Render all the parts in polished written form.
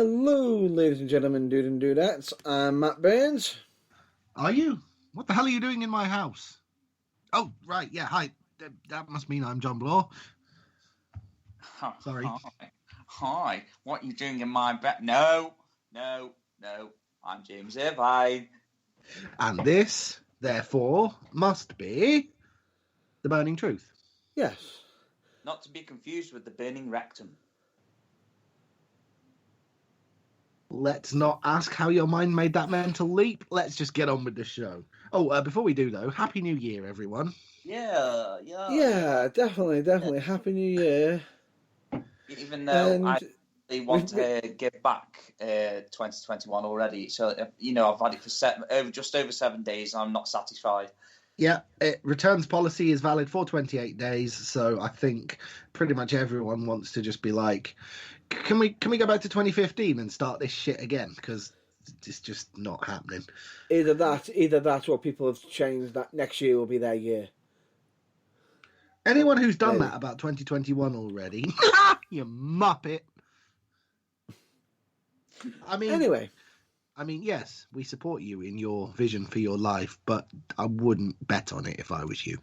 Hello, ladies and gentlemen, dude and dudettes. I'm Matt Burns. Are you? What the hell are you doing in my house? Oh, right, yeah, hi. That must mean I'm John Bloor. Sorry. Hi. What are you doing in my bed? No. I'm James Irvine. And this, therefore, must be The Burning Truth. Yes. Not to be confused with The Burning Rectum. Let's not ask how your mind made that mental leap. Let's just get on with the show. Oh, before we do, though, Happy New Year, everyone. Yeah. Definitely. Happy New Year. Even though I really want to give back 2021 already. So, I've had it for just over 7 days and I'm not satisfied. Yeah, returns policy is valid for 28 days, so I think pretty much everyone wants to just be like, can we go back to 2015 and start this shit again? Because it's just not happening. Either that or people have changed that next year will be their year. Anyone who's done that about 2021 already, you muppet. I mean, yes, we support you in your vision for your life, but I wouldn't bet on it if I was you.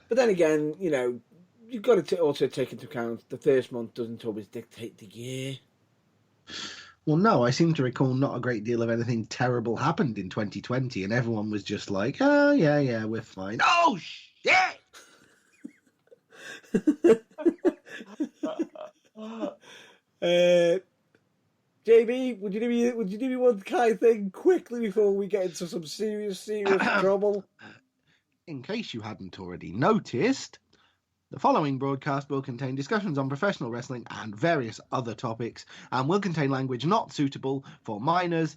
But then again, you've got to also take into account the first month doesn't always dictate the year. Well, no, I seem to recall not a great deal of anything terrible happened in 2020, and everyone was just like, oh, yeah, we're fine. Oh, shit! JB, would you do me one kind of thing quickly before we get into some serious trouble? In case you hadn't already noticed, the following broadcast will contain discussions on professional wrestling and various other topics, and will contain language not suitable for minors,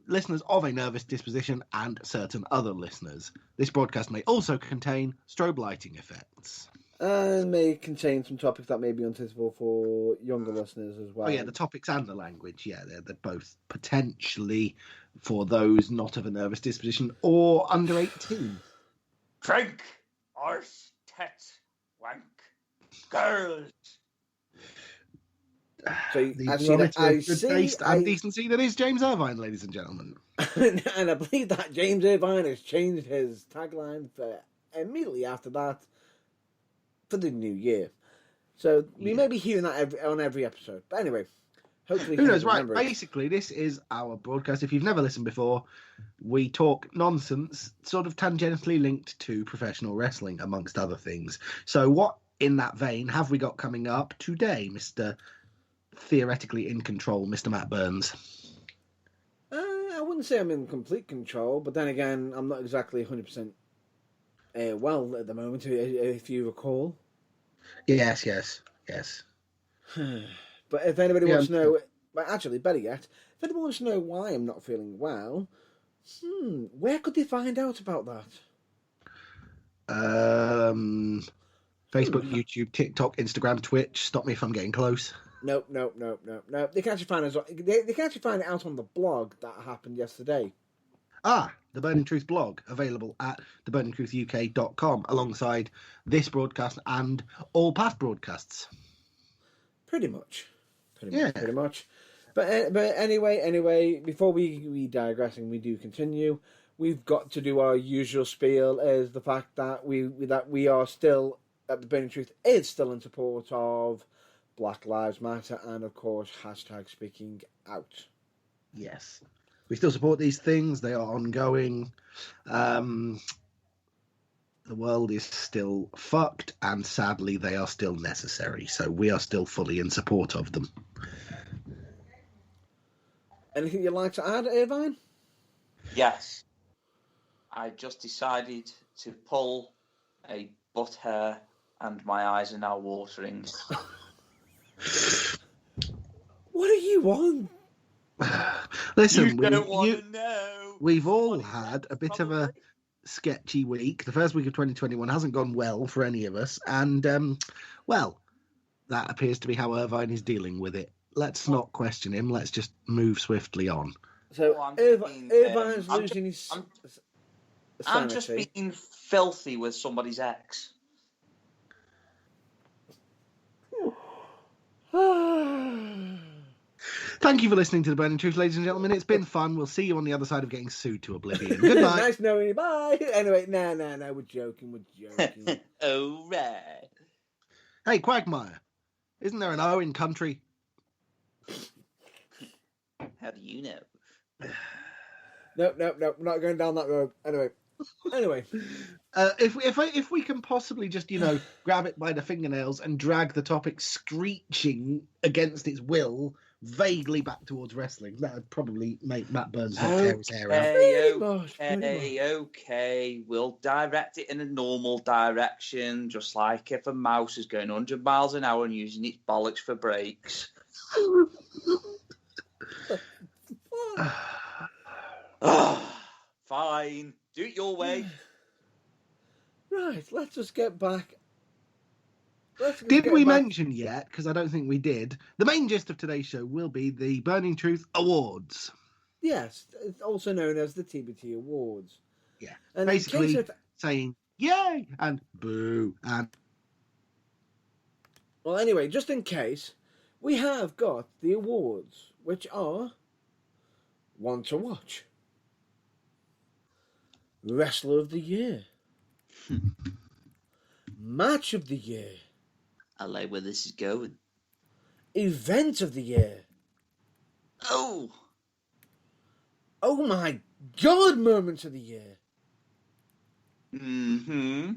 listeners of a nervous disposition, and certain other listeners. This broadcast may also contain strobe lighting effects. And may contain some topics that may be unsuitable for younger listeners as well. Oh yeah, the topics and the language, yeah, they're both potentially for those not of a nervous disposition or under 18. Drink, arse, tet, wank, girls. So I see taste and decency that is James Irvine, ladies and gentlemen. And I believe that James Irvine has changed his tagline for immediately after that for the new year. So we may be hearing that on every episode. But anyway, hopefully... Who knows, right? Basically, this is our broadcast. If you've never listened before, we talk nonsense, sort of tangentially linked to professional wrestling, amongst other things. So what, in that vein, have we got coming up today, Mr. Theoretically in control, Mr. Matt Burns? I wouldn't say I'm in complete control, but then again, I'm not exactly 100% well at the moment, if you recall. Yes. But if anybody wants to know, well, actually, better yet, if anyone wants to know why I'm not feeling well, where could they find out about that? Facebook, YouTube, TikTok, Instagram, Twitch. Stop me if I'm getting close. No. They can actually find they can actually find it out on the blog that happened yesterday. The Burning Truth blog, available at theburningtruthuk.com, alongside this broadcast and all past broadcasts. Pretty much. But anyway, before we digress and we do continue, we've got to do our usual spiel, as the fact that we are still, at the Burning Truth is still in support of Black Lives Matter and, of course, hashtag speaking out. Yes. We still support these things. They are ongoing. The world is still fucked, and sadly, they are still necessary. So we are still fully in support of them. Anything you'd like to add, Irvine? Yes. I just decided to pull a butt hair, and my eyes are now watering. What are you on? Listen, know. We've all had a bit of a sketchy week. The first week of 2021 hasn't gone well for any of us. And, well, that appears to be how Irvine is dealing with it. Let's not question him. Let's just move swiftly on. So, Irvine's losing his sanity. I'm just being filthy with somebody's ex. Thank you for listening to The Burning Truth, ladies and gentlemen. It's been fun. We'll see you on the other side of getting sued to oblivion. Good night. Nice knowing you. Bye. Anyway, no, we're joking. All right. Hey, Quagmire, isn't there an O in country? How do you know? No, we're not going down that road. Anyway. If we can possibly just, grab it by the fingernails and drag the topic screeching against its will vaguely back towards wrestling, that would probably make Matt Burns not tear his hair out. Okay. We'll direct it in a normal direction, just like if a mouse is going 100 miles an hour and using its bollocks for brakes. Fine. Do it your way. Right, let's just get back. Did we mention yet, because I don't think we did, the main gist of today's show will be the Burning Truth Awards. Yes, it's also known as the TBT Awards. Yeah, and basically saying yay and boo and... Well, anyway, just in case, we have got the awards, which are one to watch. Wrestler of the Year. Match of the Year. I like where this is going. Event of the Year. Oh my God, Moment of the Year. Mm-hmm.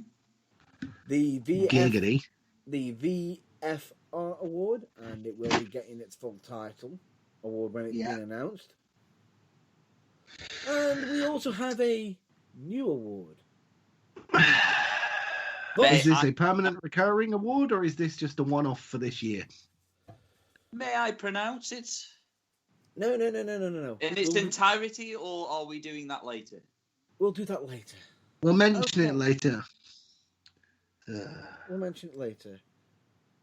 The Giggity. The VFR Award, and it will be getting its full title award when it's been announced. And we also have a new award. Is this a permanent recurring award, or is this just a one-off for this year? May I pronounce it? No. In its entirety, or are we doing that later? We'll do that later. We'll mention it later. We'll mention it later.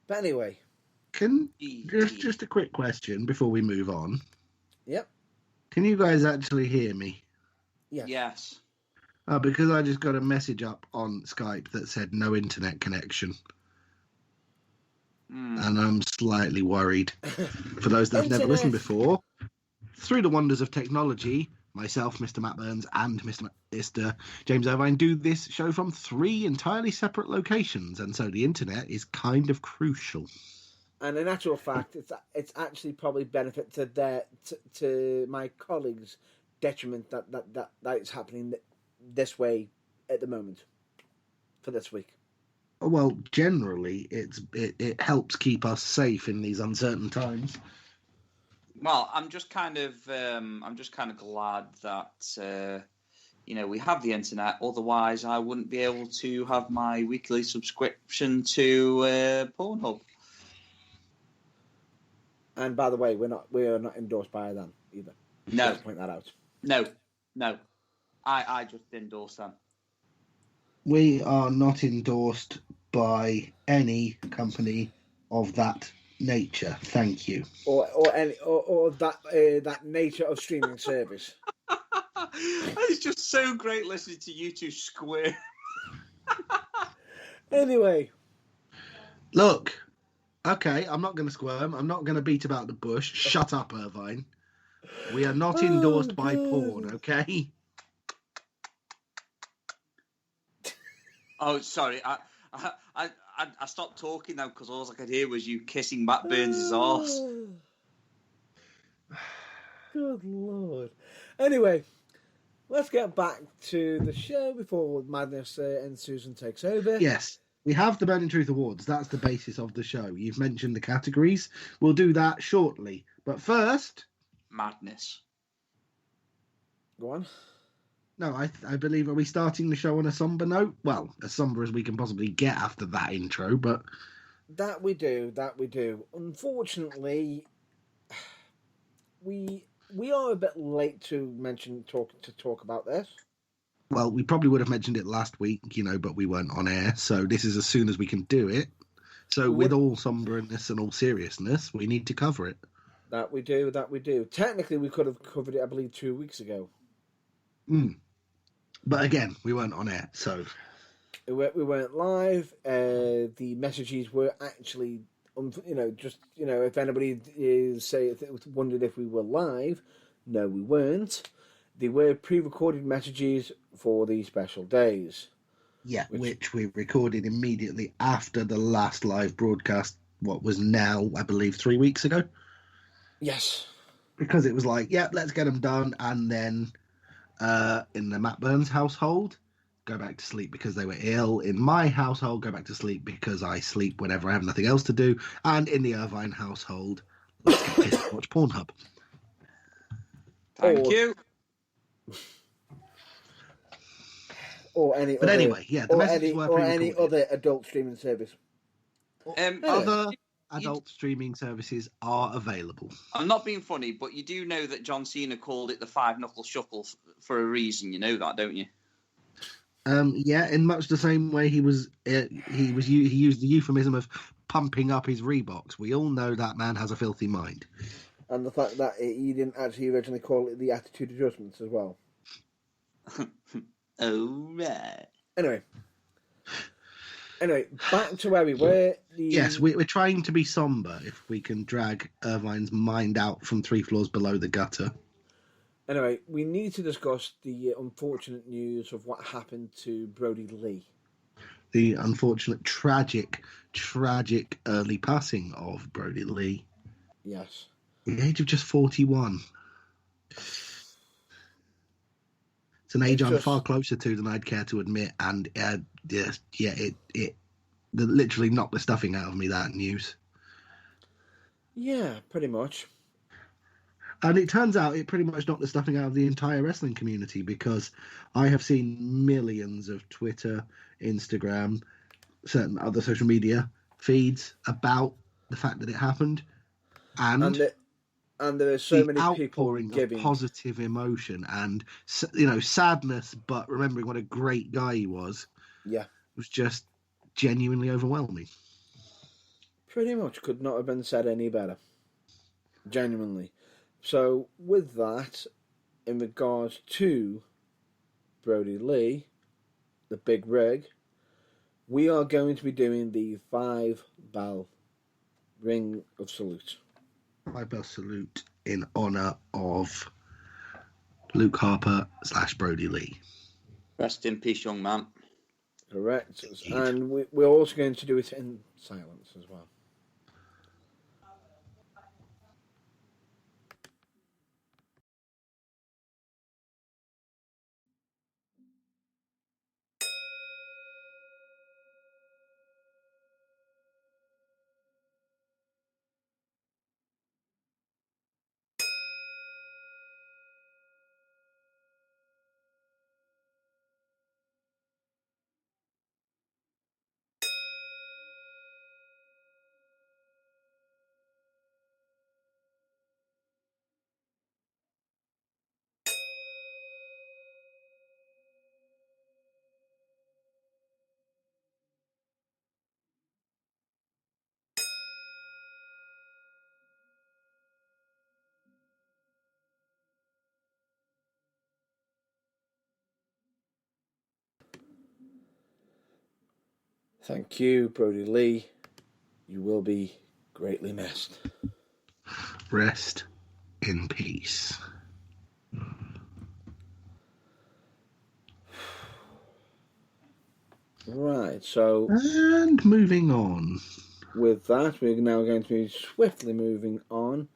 But anyway. Just a quick question before we move on. Yep. Can you guys actually hear me? Yes. Because I just got a message up on Skype that said no internet connection. And I'm slightly worried. For those that have never listened before, through the wonders of technology, myself, Mr. Matt Burns, and Mr. James Irvine do this show from 3 entirely separate locations, and so the internet is kind of crucial. And in actual fact, it's actually probably benefit to my colleagues' detriment that it's happening this way at the moment for this week. Well, generally, it helps keep us safe in these uncertain times. Well, I'm just kind of glad that we have the internet. Otherwise, I wouldn't be able to have my weekly subscription to Pornhub. And by the way, we are not endorsed by them either. No, let's point that out. No. I just endorse them. We are not endorsed by any company of that nature. Thank you. Or that nature of streaming service. It's just so great listening to you two square. Anyway. Look. Okay, I'm not going to squirm. I'm not going to beat about the bush. Shut up, Irvine. We are not endorsed by porn, okay? Oh, sorry. I stopped talking now because all I could hear was you kissing Matt Burns' arse. Good Lord. Anyway, let's get back to the show before madness ensues and takes over. Yes. We have the Burning Truth Awards. That's the basis of the show. You've mentioned the categories. We'll do that shortly. But first... Madness. Go on. No, I believe, are we starting the show on a somber note? Well, as somber as we can possibly get after that intro, but... That we do. Unfortunately, we are a bit late to talk about this. Well, we probably would have mentioned it last week, but we weren't on air, so this is as soon as we can do it. So with all somberness and all seriousness, we need to cover it. That we do. Technically, we could have covered it, I believe, 2 weeks ago. But again, we weren't on air, so... We weren't live. The messages were actually if anybody is wondered if we were live, no, we weren't. They were pre-recorded messages for these special days. Yeah, which we recorded immediately after the last live broadcast, what was now, I believe, 3 weeks ago. Yes. Because it was like, yeah, let's get them done. And then in the Matt Burns household, go back to sleep because they were ill. In my household, go back to sleep because I sleep whenever I have nothing else to do. And in the Irvine household, let's get pissed and watch Pornhub. Thank you. Or any but other, anyway, yeah, the messages were pre-recorded. Any other adult streaming service. Other adult streaming services are available. I'm not being funny, but you do know that John Cena called it the five knuckle shuffle for a reason. You know that, don't you? Yeah, in much the same way he used the euphemism of pumping up his Reeboks. We all know that man has a filthy mind. And the fact that he didn't actually originally call it the attitude adjustments as well. Oh, right. Anyway, back to where we were. Yes, we're trying to be somber if we can drag Irvine's mind out from 3 floors below the gutter. Anyway, we need to discuss the unfortunate news of what happened to Brodie Lee. The unfortunate, tragic early passing of Brodie Lee. Yes. At the age of just 41. It's an age I'm far closer to than I'd care to admit, and it literally knocked the stuffing out of me, that news. Yeah, pretty much. And it turns out it pretty much knocked the stuffing out of the entire wrestling community, because I have seen millions of Twitter, Instagram, certain other social media feeds about the fact that it happened, and there are so many outpouring people giving of positive emotion and sadness, but remembering what a great guy he was. Yeah, was just genuinely overwhelming. Pretty much could not have been said any better. Genuinely. So with that, in regards to Brodie Lee, the Big Rig, we are going to be doing the 5-bell Ring of Salute. 5-bell salute in honour of Luke Harper / Brodie Lee. Rest in peace, young man. Correct. And we're also going to do it in silence as well. Thank you, Brodie Lee. You will be greatly missed. Rest in peace. Right, so... And moving on. With that, we're now going to be swiftly moving on.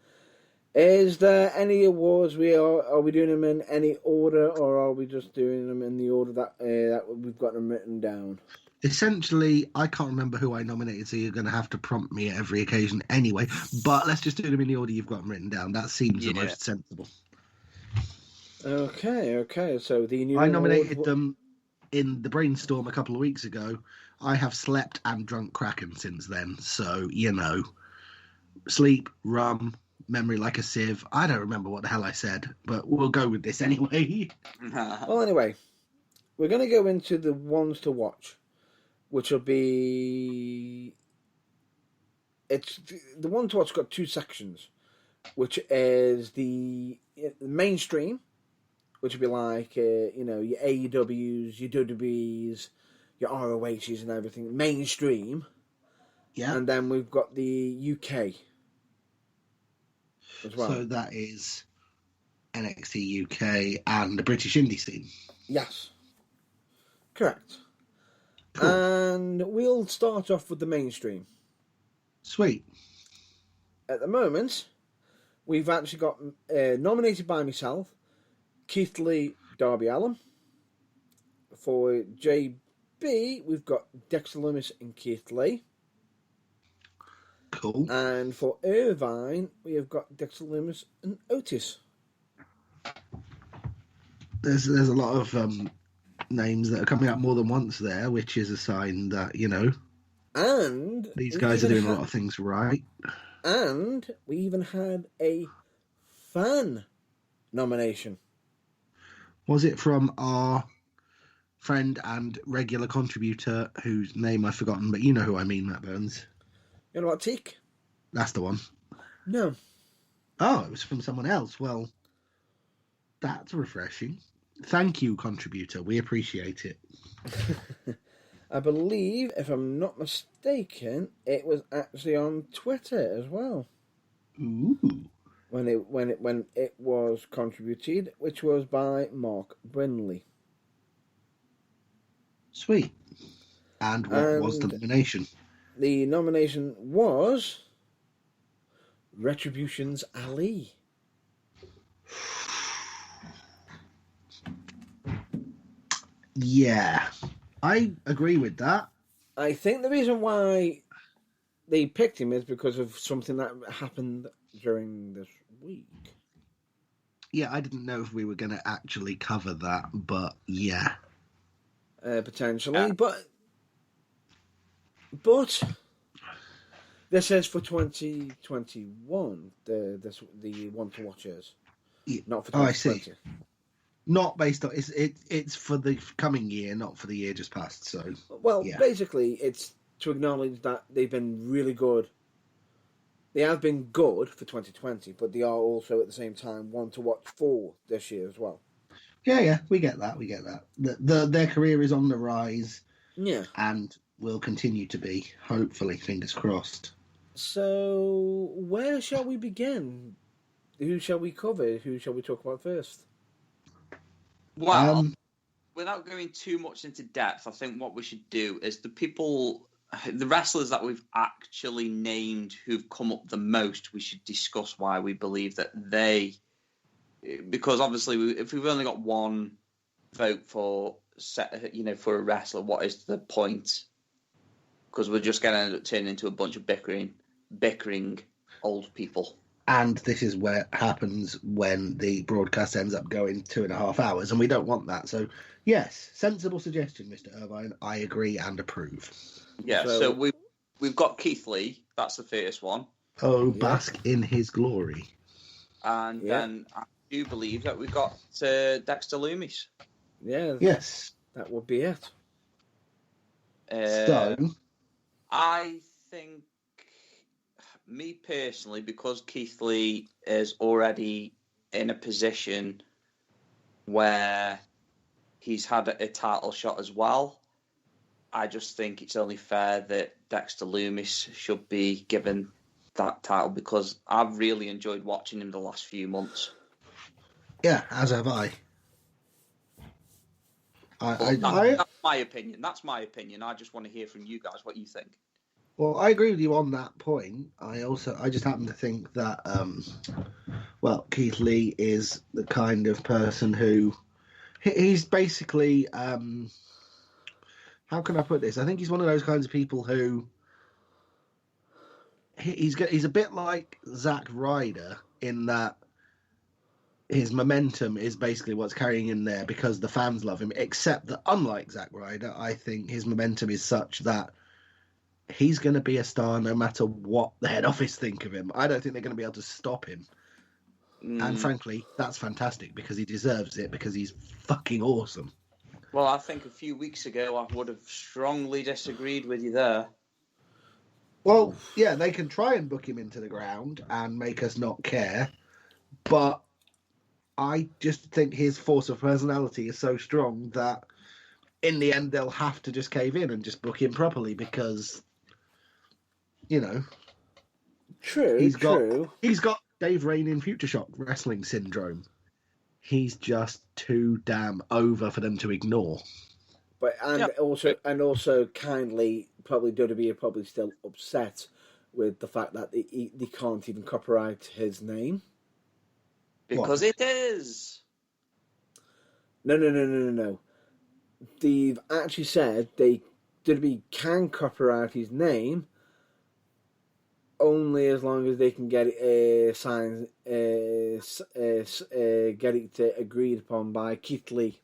Is there any awards are we doing them in any order, or are we just doing them in the order that we've got them written down? Essentially, I can't remember who I nominated, so you're going to have to prompt me at every occasion anyway. But let's just do them in the order you've got them written down. That seems the most sensible. Okay. So the new I nominated them in the brainstorm a couple of weeks ago. I have slept and drunk Kraken since then, so sleep, rum, memory like a sieve. I don't remember what the hell I said, but we'll go with this anyway. Well, anyway, we're going to go into the ones to watch, which will be... It's the one to watch got 2 sections, which is the mainstream, which would be like, your AEWs, your WWEs, your ROHs and everything, mainstream. Yeah. And then we've got the UK as well. So that is NXT UK and the British indie scene. Yes. Correct. Cool. And we'll start off with the mainstream. Sweet. At the moment, we've actually got nominated by myself, Keith Lee, Darby Allin. For JB, we've got Dexter Lumis and Keith Lee. Cool. And for Irvine, we have got Dexter Lumis and Otis. There's a lot of names that are coming up more than once there, which is a sign that, and these guys are doing a lot of things right. And we even had a fan nomination. Was it from our friend and regular contributor whose name I've forgotten, but you know who I mean, Matt Burns? You know what, Teak? That's the one. No. Oh, it was from someone else. Well, that's refreshing. Thank you, contributor. We appreciate it. I believe, if I'm not mistaken, it was actually on Twitter as well. Ooh. When it was contributed, which was by Mark Brindley. Sweet. And what was the nomination? The nomination was Retribution's Ali. Yeah, I agree with that. I think the reason why they picked him is because of something that happened during this week. Yeah, I didn't know if we were going to actually cover that, but yeah. Potentially, yeah. But this says for 2021, the one to watch is. Yeah. Not for 2020. I see. Not based on it's for the coming year, not for the year just past. So basically, it's to acknowledge that they've been really good. They have been good for 2020, but they are also at the same time one to watch for this year as well. Yeah, we get that. Their career is on the rise. Yeah, and will continue to be. Hopefully, fingers crossed. So, where shall we begin? Who shall we cover? Who shall we talk about first? Well, without going too much into depth, I think what we should do is the wrestlers that we've actually named who've come up the most, we should discuss why we believe that because obviously if we've only got one vote for a wrestler, what is the point? Because we're just going to end up turning into a bunch of bickering old people. And this is where it happens when the broadcast ends up going 2.5 hours, and we don't want that. So, yes, sensible suggestion, Mr. Irvine. I agree and approve. Yeah, so we've got Keith Lee. That's the first one. Oh, bask in his glory. And then I do believe that we've got Dexter Lumis. Yeah. Yes. That would be it. So, I think, me personally, because Keith Lee is already in a position where he's had a title shot as well, I just think it's only fair that Dexter Lumis should be given that title because I've really enjoyed watching him the last few months. Yeah, as have I. That's my opinion. I just want to hear from you guys what you think. Well, I agree with you on that point. I just happen to think that, Keith Lee is the kind of person who he's basically, how can I put this? I think he's one of those kinds of people who he's a bit like Zack Ryder in that his momentum is basically what's carrying him there because the fans love him, except that unlike Zack Ryder, I think his momentum is such that he's going to be a star no matter what the head office think of him. I don't think they're going to be able to stop him. And frankly, that's fantastic because he deserves it because he's fucking awesome. Well, I think a few weeks ago I would have strongly disagreed with you there. Well, yeah, they can try and book him into the ground and make us not care, but I just think his force of personality is so strong that in the end they'll have to just cave in and just book him properly because you know, True. he's got Dave Rain in Future Shock wrestling syndrome. He's just too damn over for them to ignore. But also kindly, probably WWE are probably still upset with the fact that they can't even copyright his name. Because it is. No. They've actually said WWE can copyright his name only as long as they can get it signed, get it agreed upon by Keith Lee.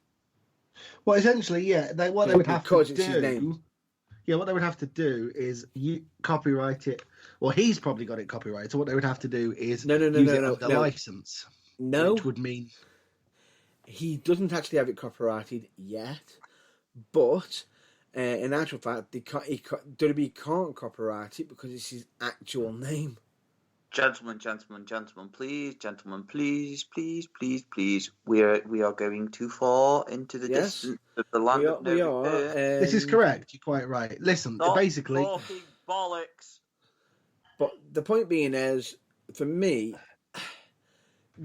Well, essentially, yeah. What they would have to it's his name. Yeah, what they would have to do is copyright it. Well, he's probably got it copyrighted. So what they would have to do is use it under license. No, which would mean he doesn't actually have it copyrighted yet. But in actual fact, WWE can't copyright it because it's his actual name. Gentlemen, please. We are going too far into the distance of the land of no return. This is correct. You're quite right. Listen, basically, talking bollocks. But the point being is, for me,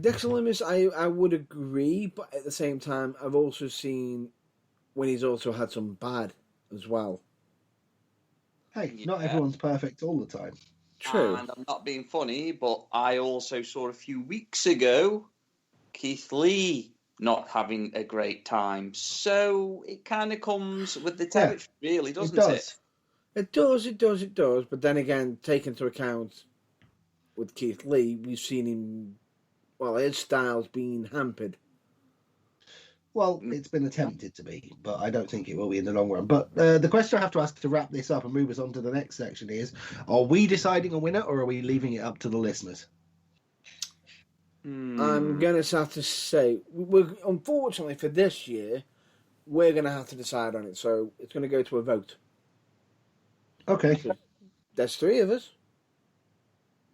Dexter Lumis, I would agree, but at the same time, I've also seen when he's also had some bad as well. Hey, not everyone's perfect all the time. True. And I'm not being funny, but I also saw a few weeks ago Keith Lee not having a great time. So it kind of comes with the territory, really, doesn't it? It does. But then again, take into account with Keith Lee, we've seen him, his style's been hampered. Well, it's been attempted to be, but I don't think it will be in the long run. But the question I have to ask to wrap this up and move us on to the next section is, are we deciding a winner or are we leaving it up to the listeners? I'm going to have to say, unfortunately for this year, we're going to have to decide on it. So it's going to go to a vote. Okay. There's 3 of us.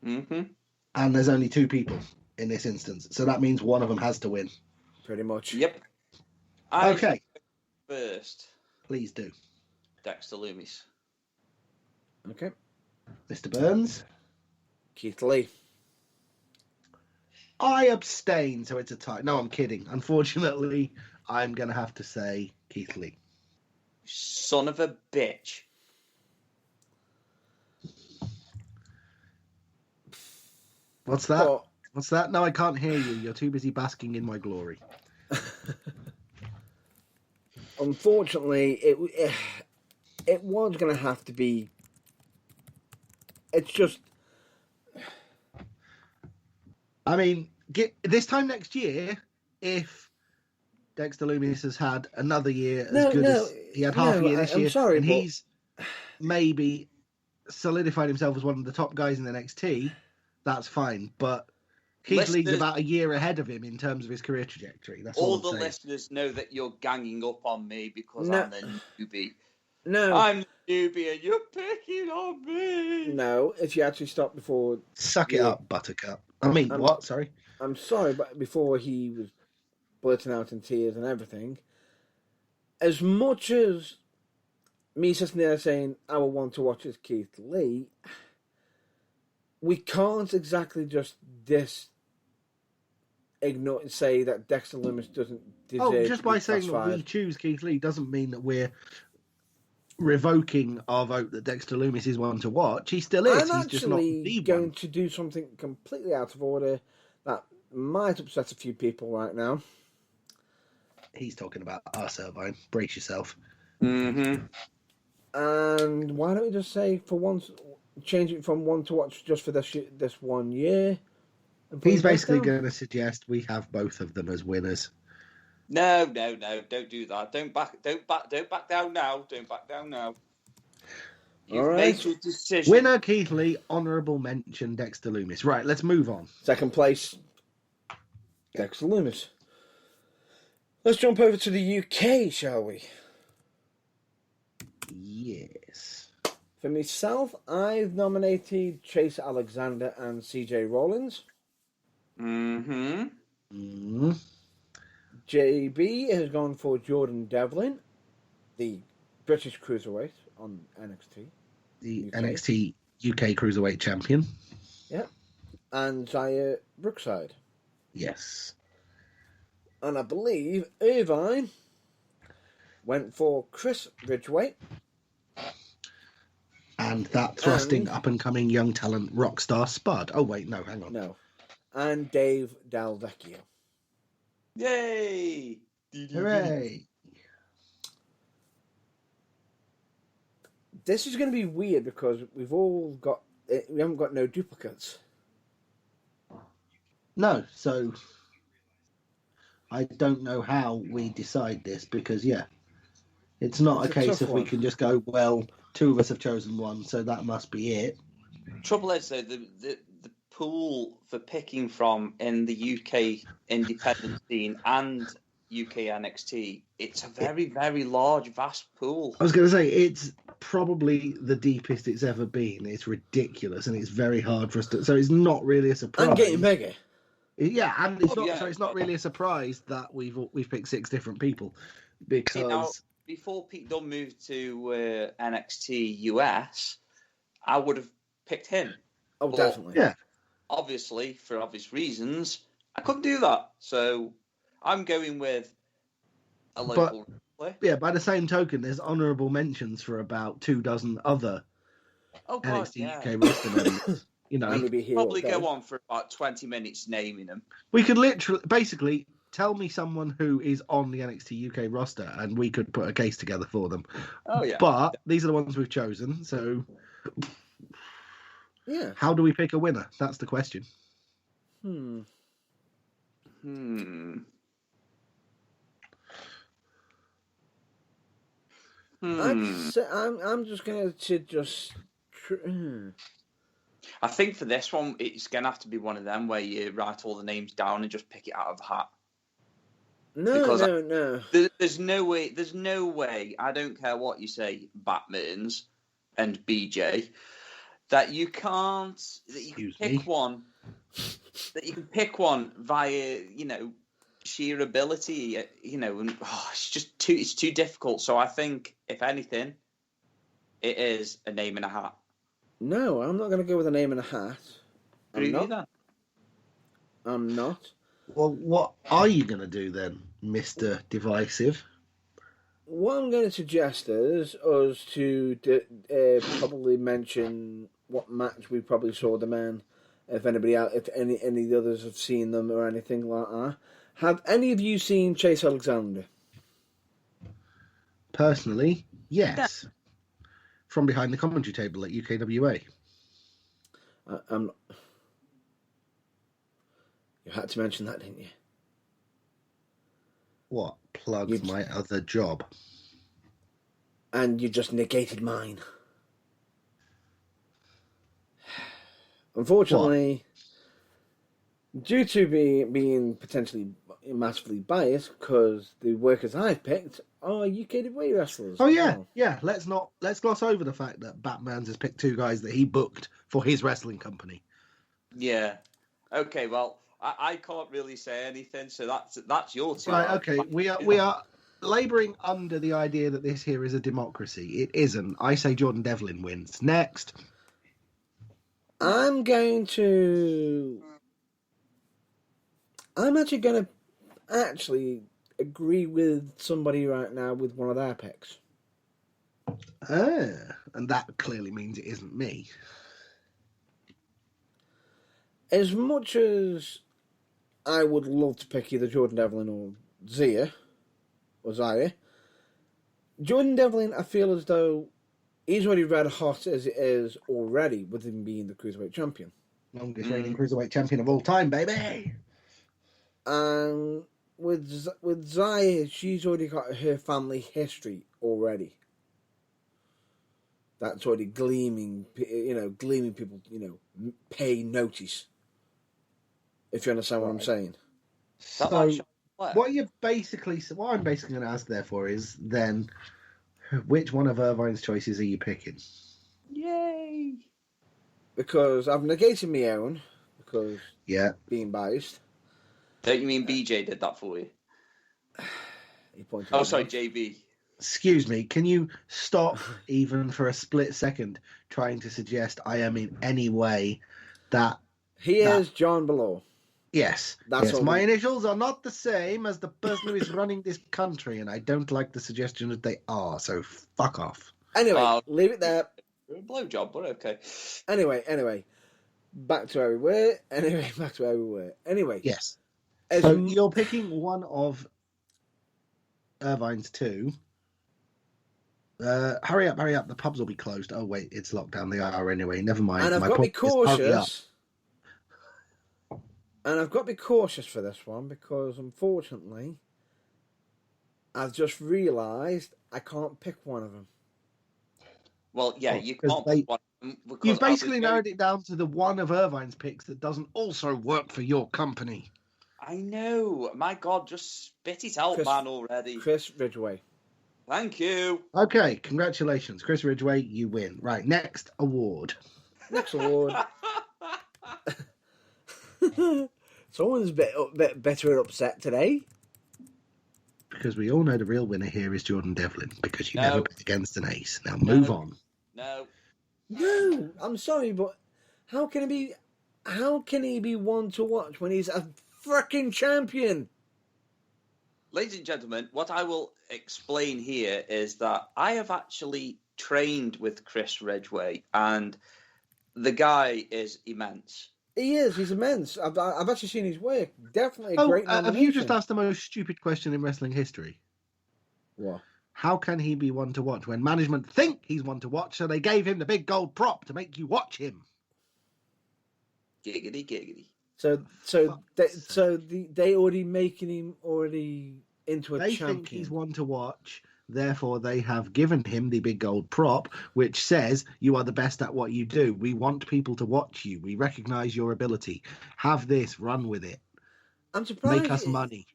Mm-hmm. And there's only 2 people in this instance. So that means one of them has to win. Pretty much. Yep. Okay. First. Please do. Dexter Lumis. Okay. Mr. Burns. Keith Lee. I abstain, so it's a tie. No, I'm kidding. Unfortunately, I'm going to have to say Keith Lee. Son of a bitch. What's that? What's that? No, I can't hear you. You're too busy basking in my glory. Unfortunately, it was going to have to be. It's just. I mean, this time next year, if Dexter Lumis has had another year as good as he had half a year this year, he's maybe solidified himself as one of the top guys in NXT, that's fine. But Keith Lee's about a year ahead of him in terms of his career trajectory. That's all the listeners know that you're ganging up on me because I'm the newbie. No. I'm the newbie and you're picking on me. No, if you actually stop before... Suck it up, Buttercup. I mean, what? Sorry? I'm sorry, but before he was blurting out in tears and everything, as much as me sitting there saying, I will want to watch is Keith Lee, we can't exactly just ignore and say that Dexter Lumis doesn't deserve just by saying that we choose Keith Lee doesn't mean that we're revoking our vote that Dexter Lumis is one to watch. He still is. I'm He's just not the going one. to do something completely out of order that might upset a few people right now. He's talking about us, Irvine. Brace yourself. Mm-hmm. And why don't we just say for once, change it from one to watch just for this 1 year? He's basically going to suggest we have both of them as winners. No, don't do that. Don't back down now. Don't back down now. You've made your decision. Winner Keith Lee, honourable mention Dexter Lumis. Right, let's move on. Second place, Dexter Lumis. Let's jump over to the UK, shall we? Yes. For myself, I've nominated Chase Alexander and CJ Rollins. Mm-hmm. JB has gone for Jordan Devlin, the British Cruiserweight on NXT. The UK. NXT UK Cruiserweight Champion. Yeah. And Zaya Brookside. Yes. And I believe Irvine went for Chris Ridgway. And that thrusting up-and-coming young talent, Rockstar Spud. Oh, wait, no, hang on. No. And Dave Dalvecchio. Yay! Hooray! This is going to be weird because we haven't got no duplicates. No, so I don't know how we decide this because, it's not a case of we can just go, well, two of us have chosen one, so that must be it. Trouble is, though, the pool for picking from in the UK independent scene and UK NXT, it's a very, very large, vast pool. I was going to say, it's probably the deepest it's ever been. It's ridiculous, and it's very hard for us to... So it's not really a surprise. And getting bigger. Yeah, and it's not really a surprise that we've picked 6 different people because... Before Pete Dunne moved to NXT US, I would have picked him. Oh, but definitely. Yeah. Obviously, for obvious reasons, I couldn't do that. So I'm going with a local player. Yeah, by the same token, there's honourable mentions for about 24 other NXT UK roster members. You know, probably go on for about 20 minutes naming them. We could basically tell me someone who is on the NXT UK roster, and we could put a case together for them. Oh yeah. But these are the ones we've chosen. So, how do we pick a winner? That's the question. I'm just going to just. I think for this one, it's going to have to be one of them where you write all the names down and just pick it out of the hat. No. There's no way, I don't care what you say, Batmans and BJ, that you can pick one via, sheer ability, and it's too difficult. So I think, if anything, it is a name in a hat. No, I'm not going to go with a name in a hat. I'm not. Well, what are you going to do then, Mr. Divisive? What I'm going to suggest is us to probably mention what match we probably saw them in, if any of the others have seen them or anything like that. Have any of you seen Chase Alexander? Personally, yes. Yeah. From behind the commentary table at UKWA. You had to mention that, didn't you? What? Plug my other job. And you just negated mine. Unfortunately, due to being potentially massively biased, because the workers I've picked are UKWA wrestlers. Oh yeah, yeah. Let's gloss over the fact that Batman's has picked 2 guys that he booked for his wrestling company. Yeah. Okay. Well, I can't really say anything, so that's your turn. Right. Okay. We are labouring under the idea that this here is a democracy. It isn't. I say Jordan Devlin wins. Next. I'm actually going to agree with somebody right now with one of their picks. And that clearly means it isn't me. As much as I would love to pick either Jordan Devlin or Zaya, Jordan Devlin, I feel as though he's already red hot as it is already, with him being the Cruiserweight Champion. Longest reigning Cruiserweight Champion of all time, baby! And with Zaya, she's already got her family history already. That's already gleaming people, pay notice. If you understand what I'm saying. So, what I'm basically going to ask, therefore, is then, which one of Irvine's choices are you picking? Yay! Because I've negated my own, because being biased. Don't you mean BJ did that for you? He pointed sorry, JB. Excuse me, can you stop even for a split second trying to suggest I am in any way that... He is John Below. Yes. That's yes, my initials are not the same as the person who is running this country, and I don't like the suggestion that they are, so fuck off. Anyway, leave it there. Blowjob, but okay. Anyway. Back to where we were. Anyway. Yes. So you're picking one of Irvine's two. Hurry up. The pubs will be closed. Oh, wait, it's locked down. They are anyway. Never mind. And I've got to be cautious. And I've got to be cautious for this one because, unfortunately, I've just realised I can't pick one of them. Well, yeah, you can't pick one. You've basically narrowed it down to the one of Irvine's picks that doesn't also work for your company. I know. My God, just spit it out, man, already. Chris Ridgway. Thank you. Okay, congratulations. Chris Ridgway, you win. Right, next award. Someone's a bit better and upset today. Because we all know the real winner here is Jordan Devlin, because you never bet against an ace. Now move on. No, I'm sorry, but how can he be one to watch when he's a freaking champion? Ladies and gentlemen, what I will explain here is that I have actually trained with Chris Ridgway, and the guy is immense. He is. He's immense. I've actually seen his work. Definitely a great nomination. Have you just asked the most stupid question in wrestling history? What? How can he be one to watch when management think he's one to watch, so they gave him the big gold prop to make you watch him? Giggity. So they already making him into a champion. They think he's one to watch, therefore they have given him the big gold prop, which says you are the best at what you do. We want people to watch you. We recognise your ability. Have this, run with it. I'm surprised. Make us money.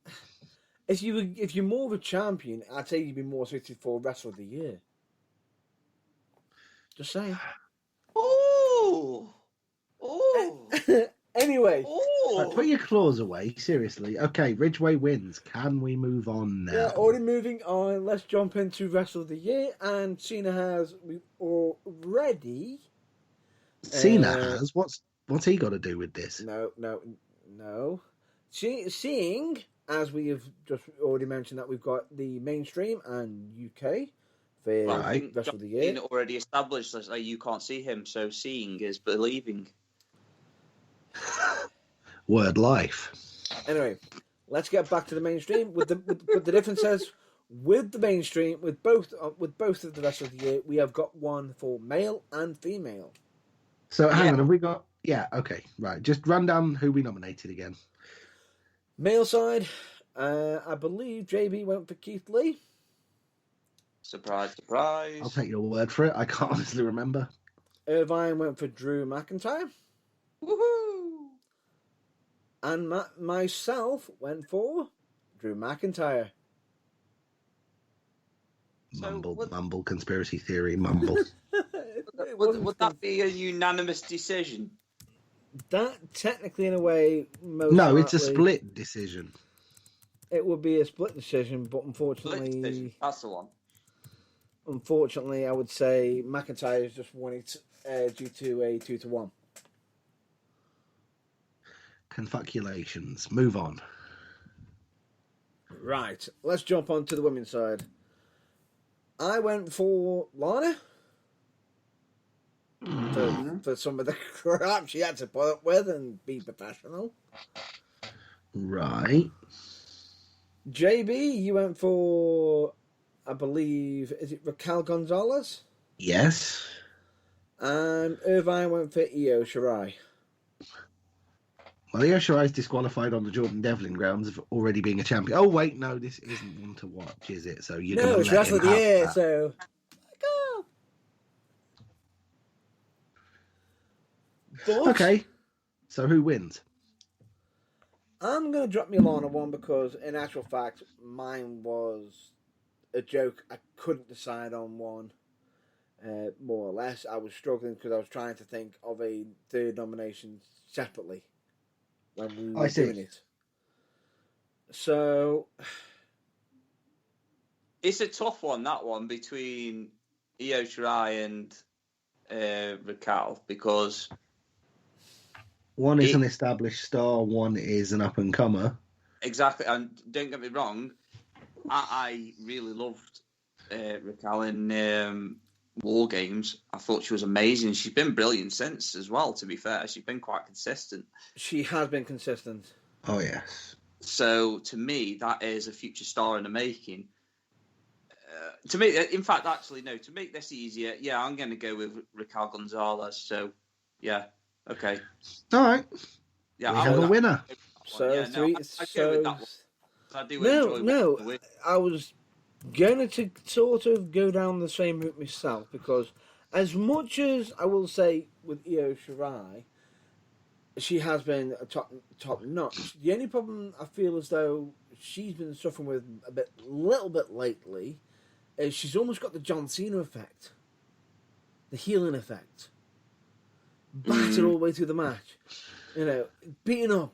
If you're more of a champion, I'd say you'd be more suited for Wrestler of the Year. Just saying. Oh. Anyway. Right, put your claws away, seriously. Okay, Ridgway wins. Can we move on now? Yeah, already moving on. Let's jump into Wrestler of the Year. And Cena has already... Cena has? What's he got to do with this? No. Seeing, as we have just already mentioned, that we've got the mainstream and UK for Wrestler of the Year. Already established that you can't see him, so seeing is believing. Word life. Anyway, let's get back to the mainstream. With the differences with the mainstream, with both of the Wrestler of the Year, we have got one for male and female. So hang on, have we got? Yeah, okay, right. Just run down who we nominated again. Male side, I believe JB went for Keith Lee. Surprise. I'll take your word for it. I can't honestly remember. Irvine went for Drew McIntyre. Woohoo! And myself went for Drew McIntyre. Mumble, conspiracy theory, mumble. Would that be a unanimous decision? That, technically, in a way... it's a split decision. It would be a split decision, but unfortunately... That's the one. Unfortunately, I would say McIntyre has just won it due to a 2-1. Confaculations. Move on. Right. Let's jump on to the women's side. I went for Lana. For some of the crap she had to put up with and be professional. Right. JB, you went for, I believe, is it Raquel Gonzalez? Yes. And Irvine went for Io Shirai. Well, Io Shirai is disqualified on the Jordan Devlin grounds of already being a champion. Oh, wait, no, this isn't one to watch, is it? So you're going to it's Wrestler of the Year, so... Go! But okay, so who wins? I'm going to drop Milana one because, in actual fact, mine was a joke. I couldn't decide on one, more or less. I was struggling because I was trying to think of a third nomination separately when we were doing it. So, It's a tough one, that one, between Io Shirai and Raquel, because one is an established star, one is an up-and-comer. Exactly, and don't get me wrong, I really loved Raquel in War Games. I thought she was amazing. She's been brilliant since as well, to be fair. She's been quite consistent. She has been consistent. Oh, yes. So, to me, that is a future star in the making. To me, in fact, actually, no, to make this easier, yeah, I'm going to go with Raquel Gonzalez. So, yeah, okay. All right. Yeah, we have a winner. So, yeah, three. I go with that one. I do enjoy no. I was going to sort of go down the same route myself, because as much as I will say with Io Shirai, she has been a top notch. The only problem I feel as though she's been suffering with a little bit lately is she's almost got the John Cena effect, the healing effect, battered all the way through the match. You know, beaten up,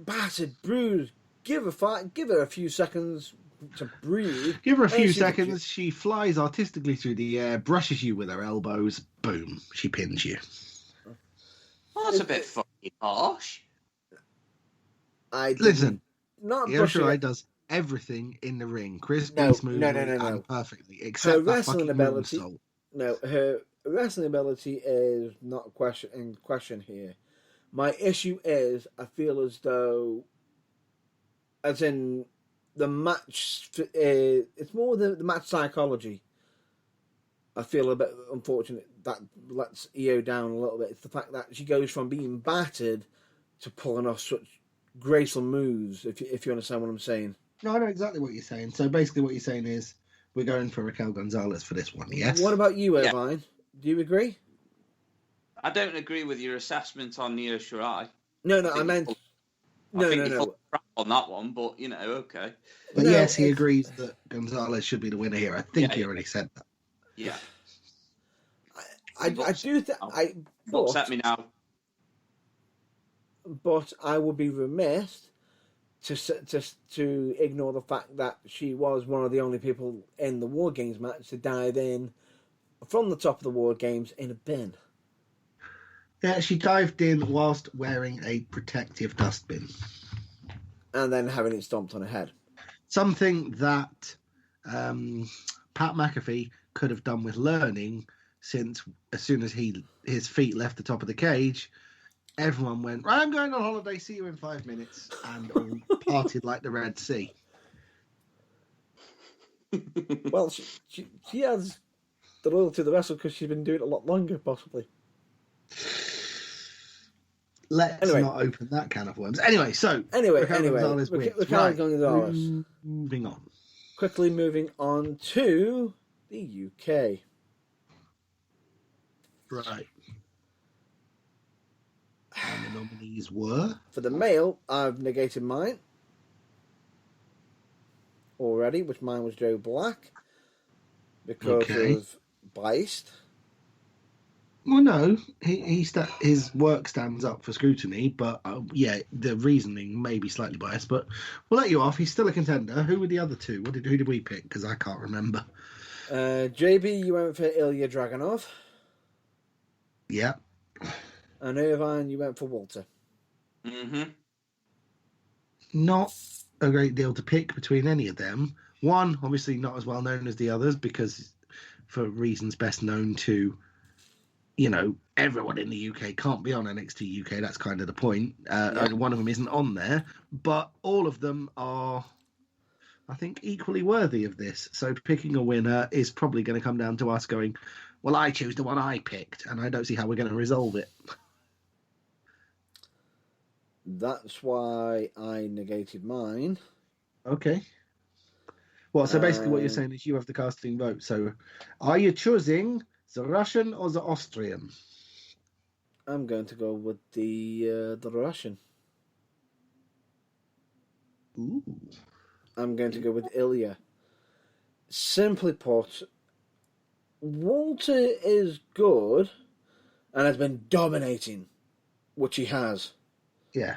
battered, bruised. Give her a few seconds to breathe. Give her a few seconds. She flies artistically through the air, brushes you with her elbows. Boom! She pins you. Well, that's a bit fucking harsh. Listen, Io Shirai does everything in the ring, crispy, smoothly, and perfectly, except her wrestling ability. No, her wrestling ability is not in question here. My issue is, I feel as though, as in the match, it's more the match psychology. I feel a bit unfortunate that lets Io down a little bit. It's the fact that she goes from being battered to pulling off such graceful moves, if you understand what I'm saying. No, I know exactly what you're saying. So basically what you're saying is we're going for Raquel Gonzalez for this one, yes? What about you, Irvine? Do you agree? I don't agree with your assessment on Io Shirai. No, I meant... No. Crap on that one, but, okay. But yes, he agrees that Gonzalez should be the winner here. I think he already said that. Yeah. I do think... Upset me now. But I would be remiss to ignore the fact that she was one of the only people in the War Games match to dive in from the top of the War Games in a bin. Yeah, she dived in whilst wearing a protective dustbin. And then having it stomped on her head. Something that Pat McAfee could have done with learning, since as soon as his feet left the top of the cage, everyone went, I'm going on holiday, see you in 5 minutes, and all parted like the Red Sea. Well, she has the loyalty to the wrestle because she's been doing it a lot longer, possibly. Let's not open that can of worms. Anyway, Gonzalez wins. Gonzalez. Moving on. Quickly moving on to the UK. Right. And the nominees were? For the male, I've negated mine already, which mine was Joe Black, because of biased. Well, no, his work stands up for scrutiny, but the reasoning may be slightly biased. But we'll let you off. He's still a contender. Who were the other two? Who did we pick? Because I can't remember. JB, you went for Ilya Dragunov. Yeah. And Irvine, you went for Walter. Mm-hmm. Not a great deal to pick between any of them. One, obviously not as well known as the others, because for reasons best known to, everyone in the UK can't be on NXT UK. That's kind of the point. One of them isn't on there, but all of them are, I think, equally worthy of this. So picking a winner is probably going to come down to us going, well, I choose the one I picked, and I don't see how we're going to resolve it. That's why I negated mine. Okay. Well, so basically what you're saying is you have the casting vote. So are you choosing the Russian or the Austrian? I'm going to go with the Russian. Ooh. I'm going to go with Ilya. Simply put, Walter is good and has been dominating, which he has. Yeah.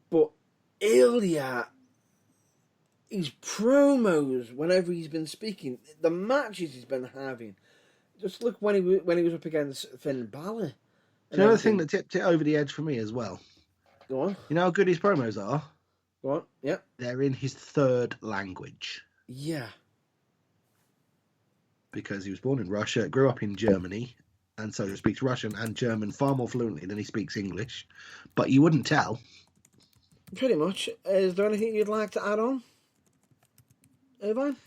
But Ilya his promos, whenever he's been speaking, the matches he's been having. Just look when he was up against Finn Balor. Do you know the thing that tipped it over the edge for me as well? Go on. You know how good his promos are? Go on. Yeah. They're in his third language. Yeah. Because he was born in Russia, grew up in Germany, and so he speaks Russian and German far more fluently than he speaks English. But you wouldn't tell. Pretty much. Is there anything you'd like to add on, Irvine?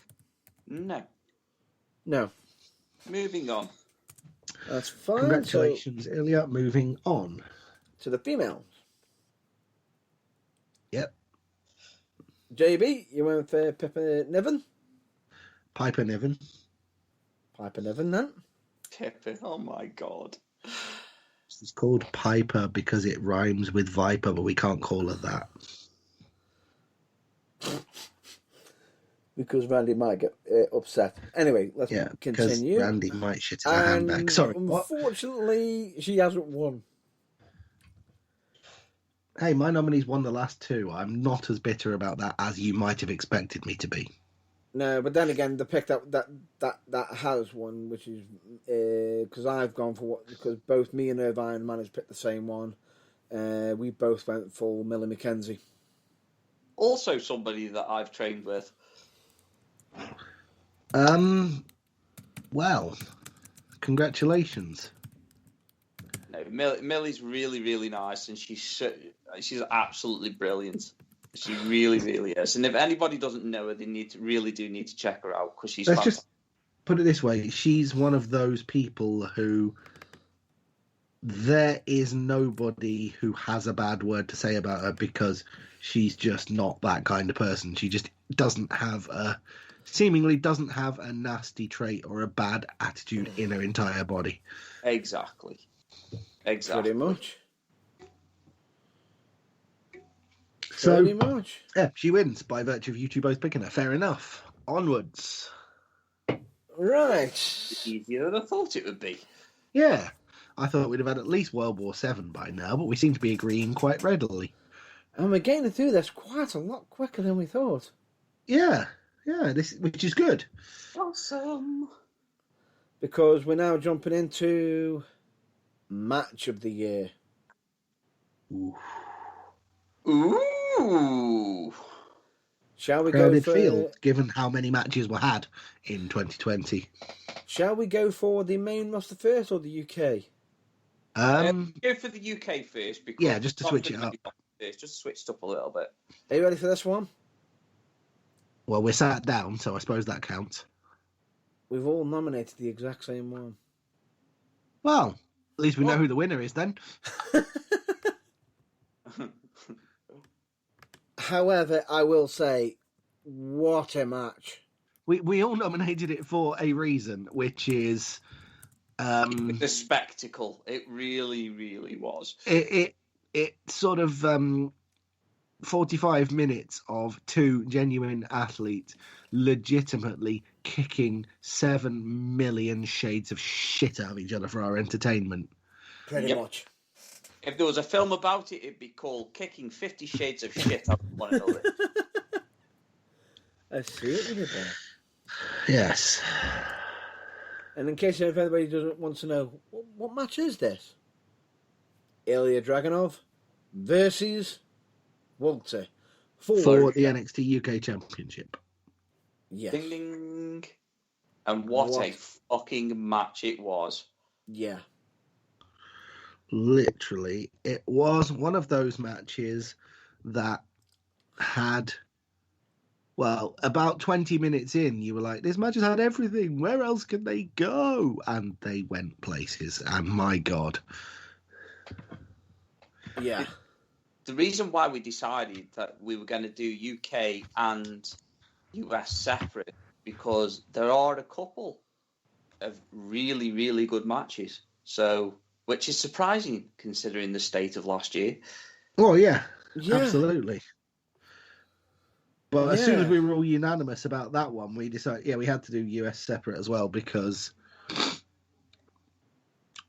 No. No. Moving on. That's fine. Congratulations, Ilya. Moving on. To the females. Yep. JB, you went for Pippa Niven? Piper Niven. Piper Niven, then? Pippa, oh my God. It's called Piper because it rhymes with Viper, but we can't call her that. Because Randy might get upset. Anyway, let's continue. Because Randy might shit in her handbag. Sorry, unfortunately, she hasn't won. Hey, my nominees won the last two. I'm not as bitter about that as you might have expected me to be. No, but then again, the pick that has won, which is because I've gone for what, because both me and Irvine managed to pick the same one. We both went for Millie McKenzie. Also, somebody that I've trained with. Well, congratulations. No, Millie's really, really nice, and she's absolutely brilliant. She really, really is. And if anybody doesn't know her, they really do need to check her out because she's. Let's just put it this way: she's one of those people who there is nobody who has a bad word to say about her because she's just not that kind of person. She just seemingly doesn't have a nasty trait or a bad attitude in her entire body. Exactly. Pretty much. So, pretty much. Yeah, she wins by virtue of you two both picking her. Fair enough. Onwards. Right. Easier than I thought it would be. Yeah. I thought we'd have had at least World War VII by now, but we seem to be agreeing quite readily. And we're getting through this quite a lot quicker than we thought. Yeah, which is good. Awesome. Because we're now jumping into Match of the Year. Ooh. Shall we Crowded go for field, given how many matches were had in 2020? Shall we go for the main roster first or the UK? Go for the UK first because just to switch it up. Just switched up a little bit. Are you ready for this one? Well, we're sat down, so I suppose that counts. We've all nominated the exact same one. Well, at least we know who the winner is then. However, I will say, what a match. We all nominated it for a reason, which is... the spectacle. It really, really was. It sort of 45 minutes of two genuine athletes legitimately kicking 7 million shades of shit out of each other for our entertainment. Pretty much. If there was a film about it, it'd be called Kicking 50 Shades of Shit Out of One Another. I see what you did there. Yes. And in case if anybody doesn't want to know, what match is this? Ilya Dragunov versus Walter for the NXT UK Championship. Yes. Ding ding. And what a fucking match it was. Yeah. Literally, it was one of those matches that had, well, about 20 minutes in, you were like, this match has had everything. Where else can they go? And they went places. And my God. Yeah. The reason why we decided that we were going to do UK and US separate, because there are a couple of really, really good matches. So... which is surprising considering the state of last year. Oh, yeah. Absolutely. But as soon as we were all unanimous about that one, we decided, we had to do US separate as well because,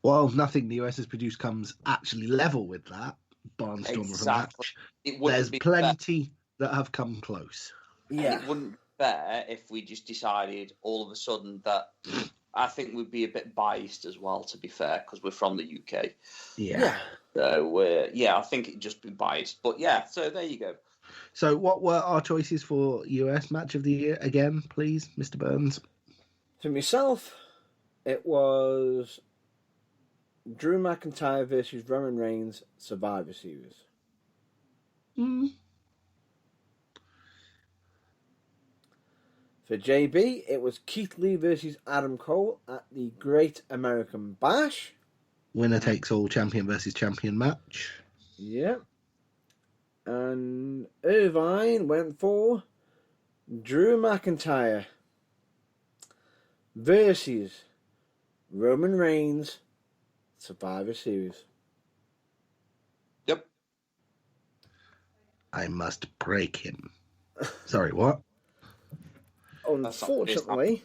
well, nothing the US has produced comes actually level with that barnstormer of a match. There's plenty that have come close. Yeah. And it wouldn't be fair if we just decided all of a sudden that I think we'd be a bit biased as well, to be fair, because we're from the UK. Yeah. So, I think it'd just be biased. But yeah, so there you go. So what were our choices for US Match of the Year again, please, Mr. Burns? For myself, it was Drew McIntyre versus Roman Reigns Survivor Series. For JB, it was Keith Lee versus Adam Cole at the Great American Bash. Winner takes all champion versus champion match. Yep. And Irvine went for Drew McIntyre versus Roman Reigns Survivor Series. Yep. I must break him. Sorry, what? Unfortunately,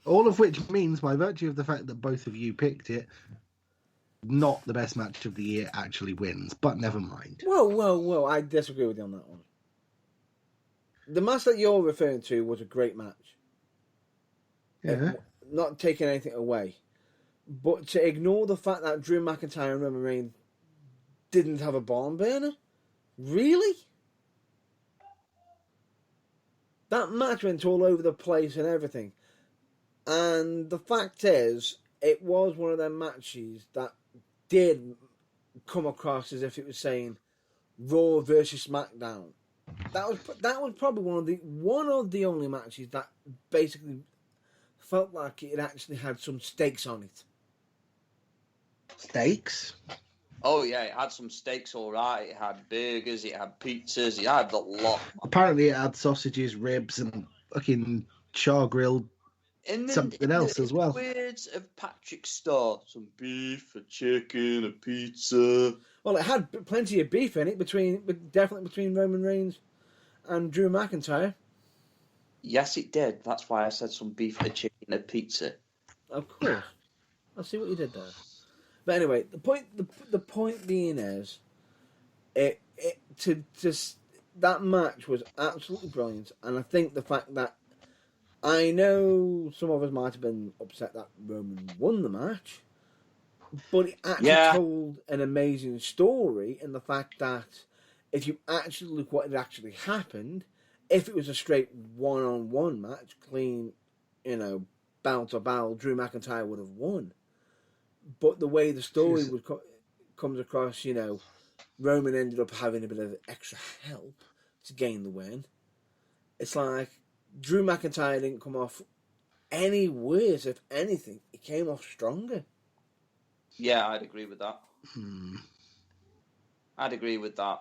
all of which means, by virtue of the fact that both of you picked it, not the best match of the year actually wins. But never mind. Whoa! I disagree with you on that one. The match that you're referring to was a great match. Yeah. Not taking anything away, but to ignore the fact that Drew McIntyre and Roman Reigns didn't have a barn burner, really? That match went all over the place and everything. And the fact is, it was one of them matches that did come across as if it was saying Raw versus SmackDown. That was probably one of the only matches that basically felt like it actually had some stakes on it. Steaks? Oh, yeah, it had some steaks, all right. It had burgers, it had pizzas, it had a lot. Apparently it had sausages, ribs, and fucking char-grilled something else as well. Words of Patrick Starr, some beef, a chicken, a pizza. Well, it had plenty of beef in it, definitely between Roman Reigns and Drew McIntyre. Yes, it did. That's why I said some beef, a chicken, a pizza. Of course. I see what you did there. But anyway, the point being is, that match was absolutely brilliant, and I think the fact that I know some of us might have been upset that Roman won the match, but it actually told an amazing story in the fact that if you actually look what had actually happened, if it was a straight one-on-one match, clean, bell to bell, Drew McIntyre would have won. But the way the story comes across, Roman ended up having a bit of extra help to gain the win. It's like Drew McIntyre didn't come off any worse. If anything, he came off stronger. Yeah, I'd agree with that. I'd agree with that.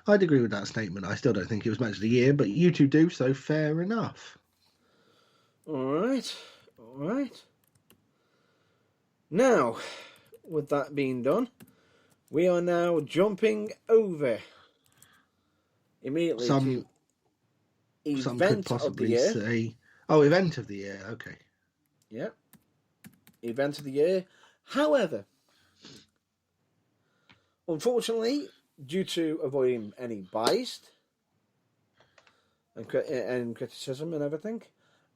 I'd agree with that statement. I still don't think it was match of the year, but you two do, so fair enough. All right. Now, with that being done, we are now jumping over immediately to event of the year. Event of the year, okay. Yep. Event of the year. However, unfortunately, due to avoiding any bias and criticism and everything,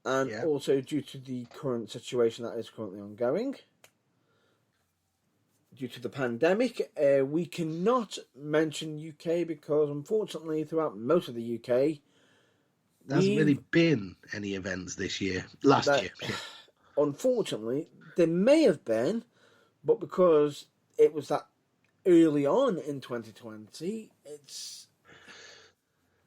and also due to the current situation that is currently ongoing, due to the pandemic, we cannot mention UK because, unfortunately, throughout most of the UK, there hasn't really been any events this year. Last year. Unfortunately, there may have been, but because it was that early on in 2020, it's...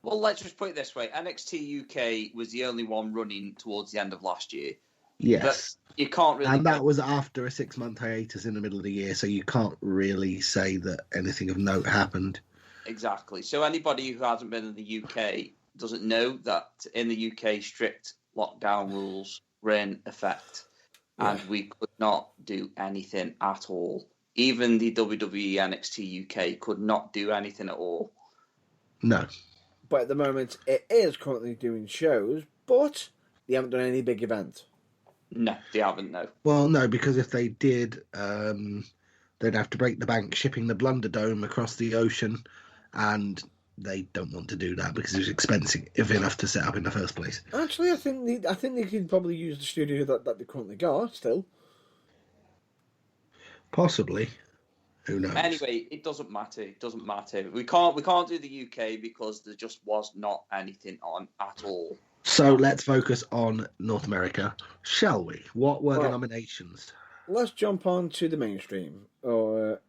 Well, let's just put it this way. NXT UK was the only one running towards the end of last year. Yes. But you can't really... And that was after a 6-month hiatus in the middle of the year, so you can't really say that anything of note happened. Exactly. So anybody who hasn't been in the UK doesn't know that in the UK, strict lockdown rules were in effect. Yeah. And we could not do anything at all. Even the WWE NXT UK could not do anything at all. No. But at the moment, it is currently doing shows, but they haven't done any big event. No, they haven't, no. Well, no, because if they did, They'd have to break the bank shipping the Blunder Dome across the ocean, and they don't want to do that because it was expensive enough to set up in the first place. Actually, I think they could probably use the studio that they currently got still. Possibly. Who knows? Anyway, it doesn't matter. It doesn't matter. We can't do the UK because there just was not anything on at all. So let's focus on North America, shall we? What were the nominations? Let's jump on to the mainstream, and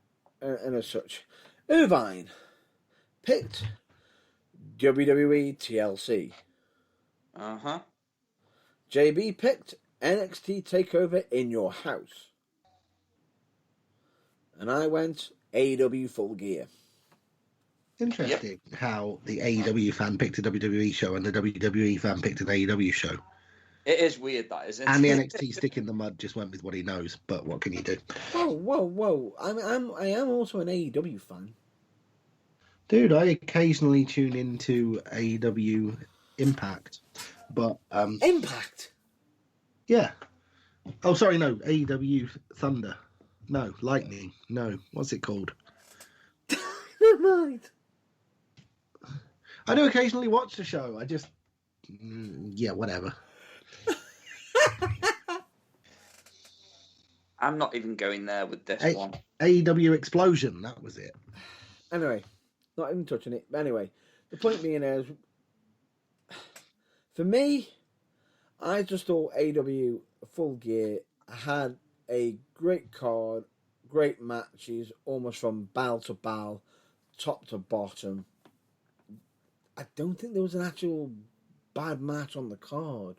as such. Irvine picked WWE TLC. Uh-huh. JB picked NXT TakeOver in Your House. And I went AEW Full Gear. Interesting how the AEW fan picked a WWE show and the WWE fan picked an AEW show. It is weird, that, isn't it? And the NXT stick in the mud just went with what he knows, but what can you do? Whoa. I am also an AEW fan. Dude, I occasionally tune into AEW Impact, but... Impact? Yeah. Oh, sorry, no, AEW Thunder. No, Lightning. No, what's it called? Never mind. I do occasionally watch the show. I just... yeah, whatever. I'm not even going there with this one. AEW Explosion, that was it. Anyway, not even touching it. But anyway, the point being is, for me, I just thought AEW Full Gear had a great card, great matches, almost from bow to bow, top to bottom. I don't think there was an actual bad match on the card.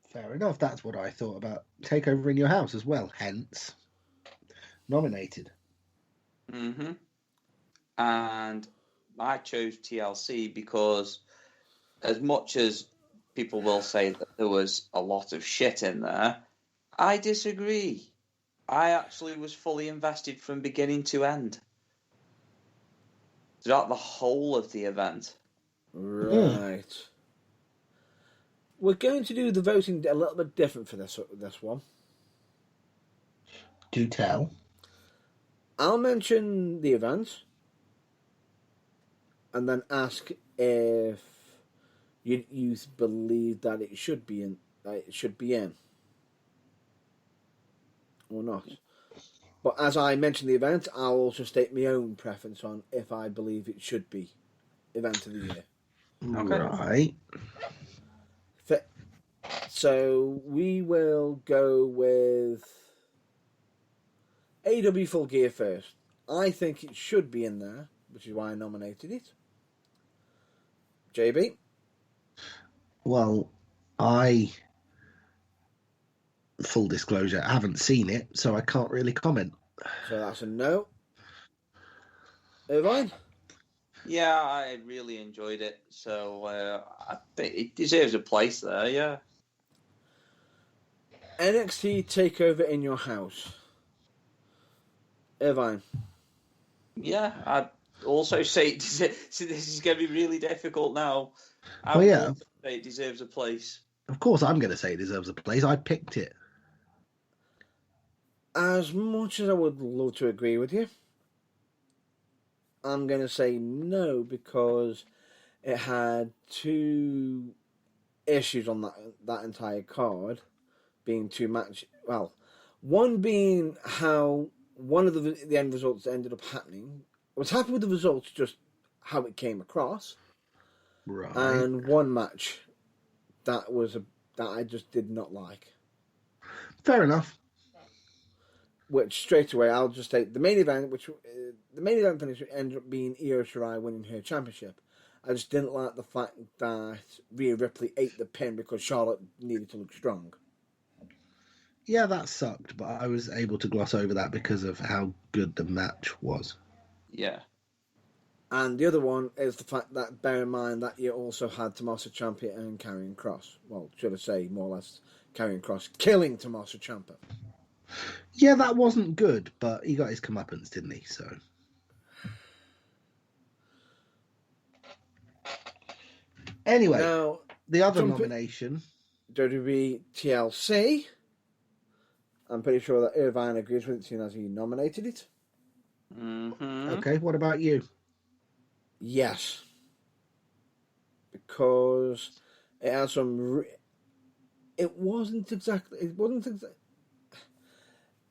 Fair enough. That's what I thought about TakeOver in Your House as well. Hence, nominated. Mm-hmm. And I chose TLC because as much as people will say that there was a lot of shit in there, I disagree. I actually was fully invested from beginning to end. Throughout the whole of the event. Right. We're going to do the voting a little bit different for this one. Do tell. I'll mention the event and then ask if you believe that it should be in or not. But as I mentioned the event, I'll also state my own preference on if I believe it should be event of the year. Okay. Right. So we will go with AEW Full Gear first. I think it should be in there, which is why I nominated it. JB? Well, full disclosure, I haven't seen it, so I can't really comment. So that's a no. Irvine? Yeah, I really enjoyed it. So I think it deserves a place there, yeah. NXT TakeOver in Your House. Irvine? Yeah, I'd also say so this is going to be really difficult now. I would say it deserves a place. Of course, I'm going to say it deserves a place. I picked it. As much as I would love to agree with you, I'm going to say no because it had two issues on that entire card, being two match. Well, one being how one of the end results ended up happening. I was happy with the results, just how it came across. Right. And one match that I just did not like. Fair enough. Which straight away I'll just take the main event, the main event finish ended up being Io Shirai winning her championship. I just didn't like the fact that Rhea Ripley ate the pin because Charlotte needed to look strong. Yeah, that sucked, but I was able to gloss over that because of how good the match was. Yeah. And the other one is the fact that, bear in mind, that you also had Tommaso Ciampa and Karrion Kross. Well, should I say, more or less, Karrion Kross killing Tommaso Ciampa. Yeah, that wasn't good, but he got his comeuppance, didn't he? So. Anyway, the other nomination. WWE TLC. I'm pretty sure that Irvine agrees with it, seeing as he nominated it. Mm-hmm. Okay, what about you? Yes. Because it has some... It wasn't exactly... It was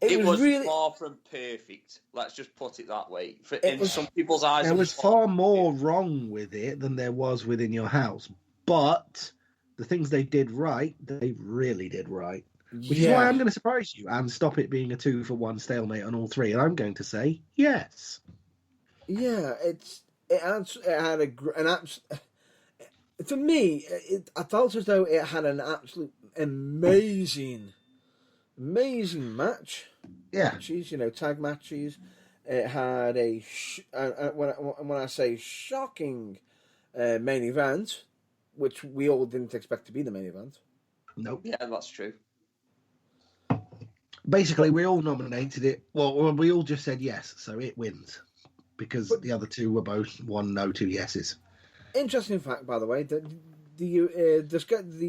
was really... far from perfect. Let's just put it that way. In some people's eyes, There it was far more wrong with it than there was within your house. But the things they did right, they really did right. Which is why I'm going to surprise you and stop it being a 2-for-1 stalemate on all three. And I'm going to say yes. Yeah, it had an absolute... For me, I felt as though it had an absolute amazing match. Yeah. Matches, tag matches. It had when I say shocking main event, which we all didn't expect to be the main event. Nope. Yeah, that's true. Basically, we all nominated it. Well, we all just said yes, so it wins. Because the other two were both 1 no, 2 yeses. Interesting fact, by the way, that the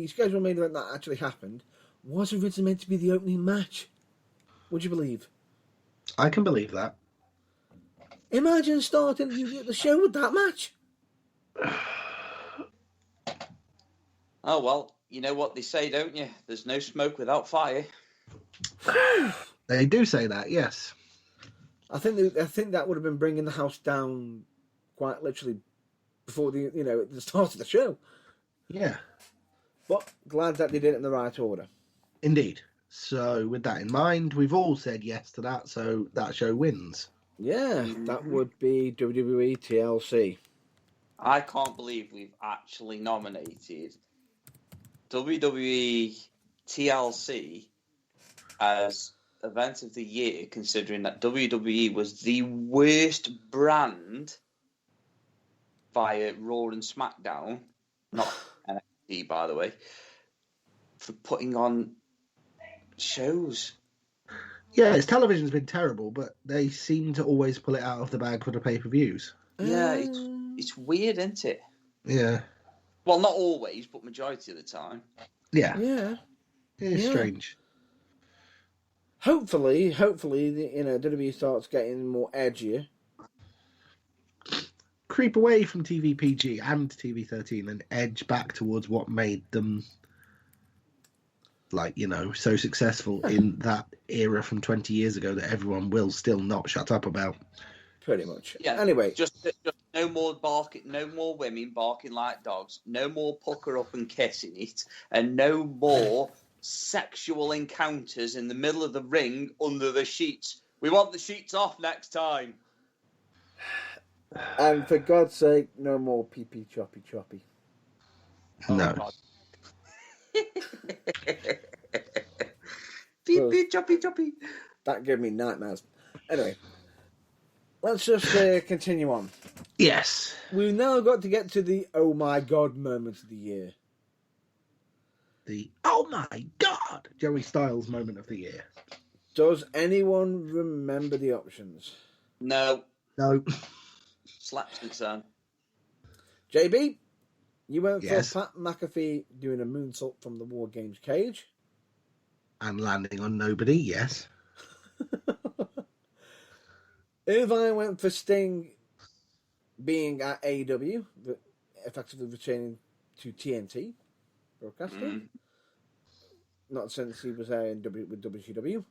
scheduled main event that actually happened was originally meant to be the opening match. Would you believe? I can believe that. Imagine starting the show with that match. Oh, well, you know what they say, don't you? There's no smoke without fire. They do say that, yes. I think that would have been bringing the house down quite literally before the start of the show. Yeah. But glad that they did it in the right order. Indeed. So with that in mind, we've all said yes to that, so that show wins. Yeah, that would be WWE TLC. I can't believe we've actually nominated WWE TLC as event of the year, considering that WWE was the worst brand via Raw and SmackDown, not NXT, by the way, for putting on shows. Yeah, its television's been terrible, but they seem to always pull it out of the bag for the pay-per-views. Yeah, it's weird, isn't it? Yeah. Well, not always, but majority of the time. Yeah. Yeah. It's strange. Hopefully, WWE starts getting more edgier. Creep away from TV PG and TV 13 and edge back towards what made them, so successful in that era from 20 years ago that everyone will still not shut up about. Pretty much. Yeah. Anyway, just no more barking, no more women barking like dogs, no more pucker up and kissing it, and no more sexual encounters in the middle of the ring under the sheets. We want the sheets off next time. And for God's sake, no more pee-pee choppy choppy. No. Pee-pee choppy choppy. That gave me nightmares. Anyway, let's just continue on. Yes. We've now got to get to the oh my God moment of the year. The oh my God Joey Styles moment of the year. Does anyone remember the options? No. Slaps and son. JB, you went Yes. for Pat McAfee doing a moonsault from the War Games cage. And landing on nobody, yes. Irvine went for Sting being at AEW, effectively returning to TNT broadcasting. Not since he was there with WCW.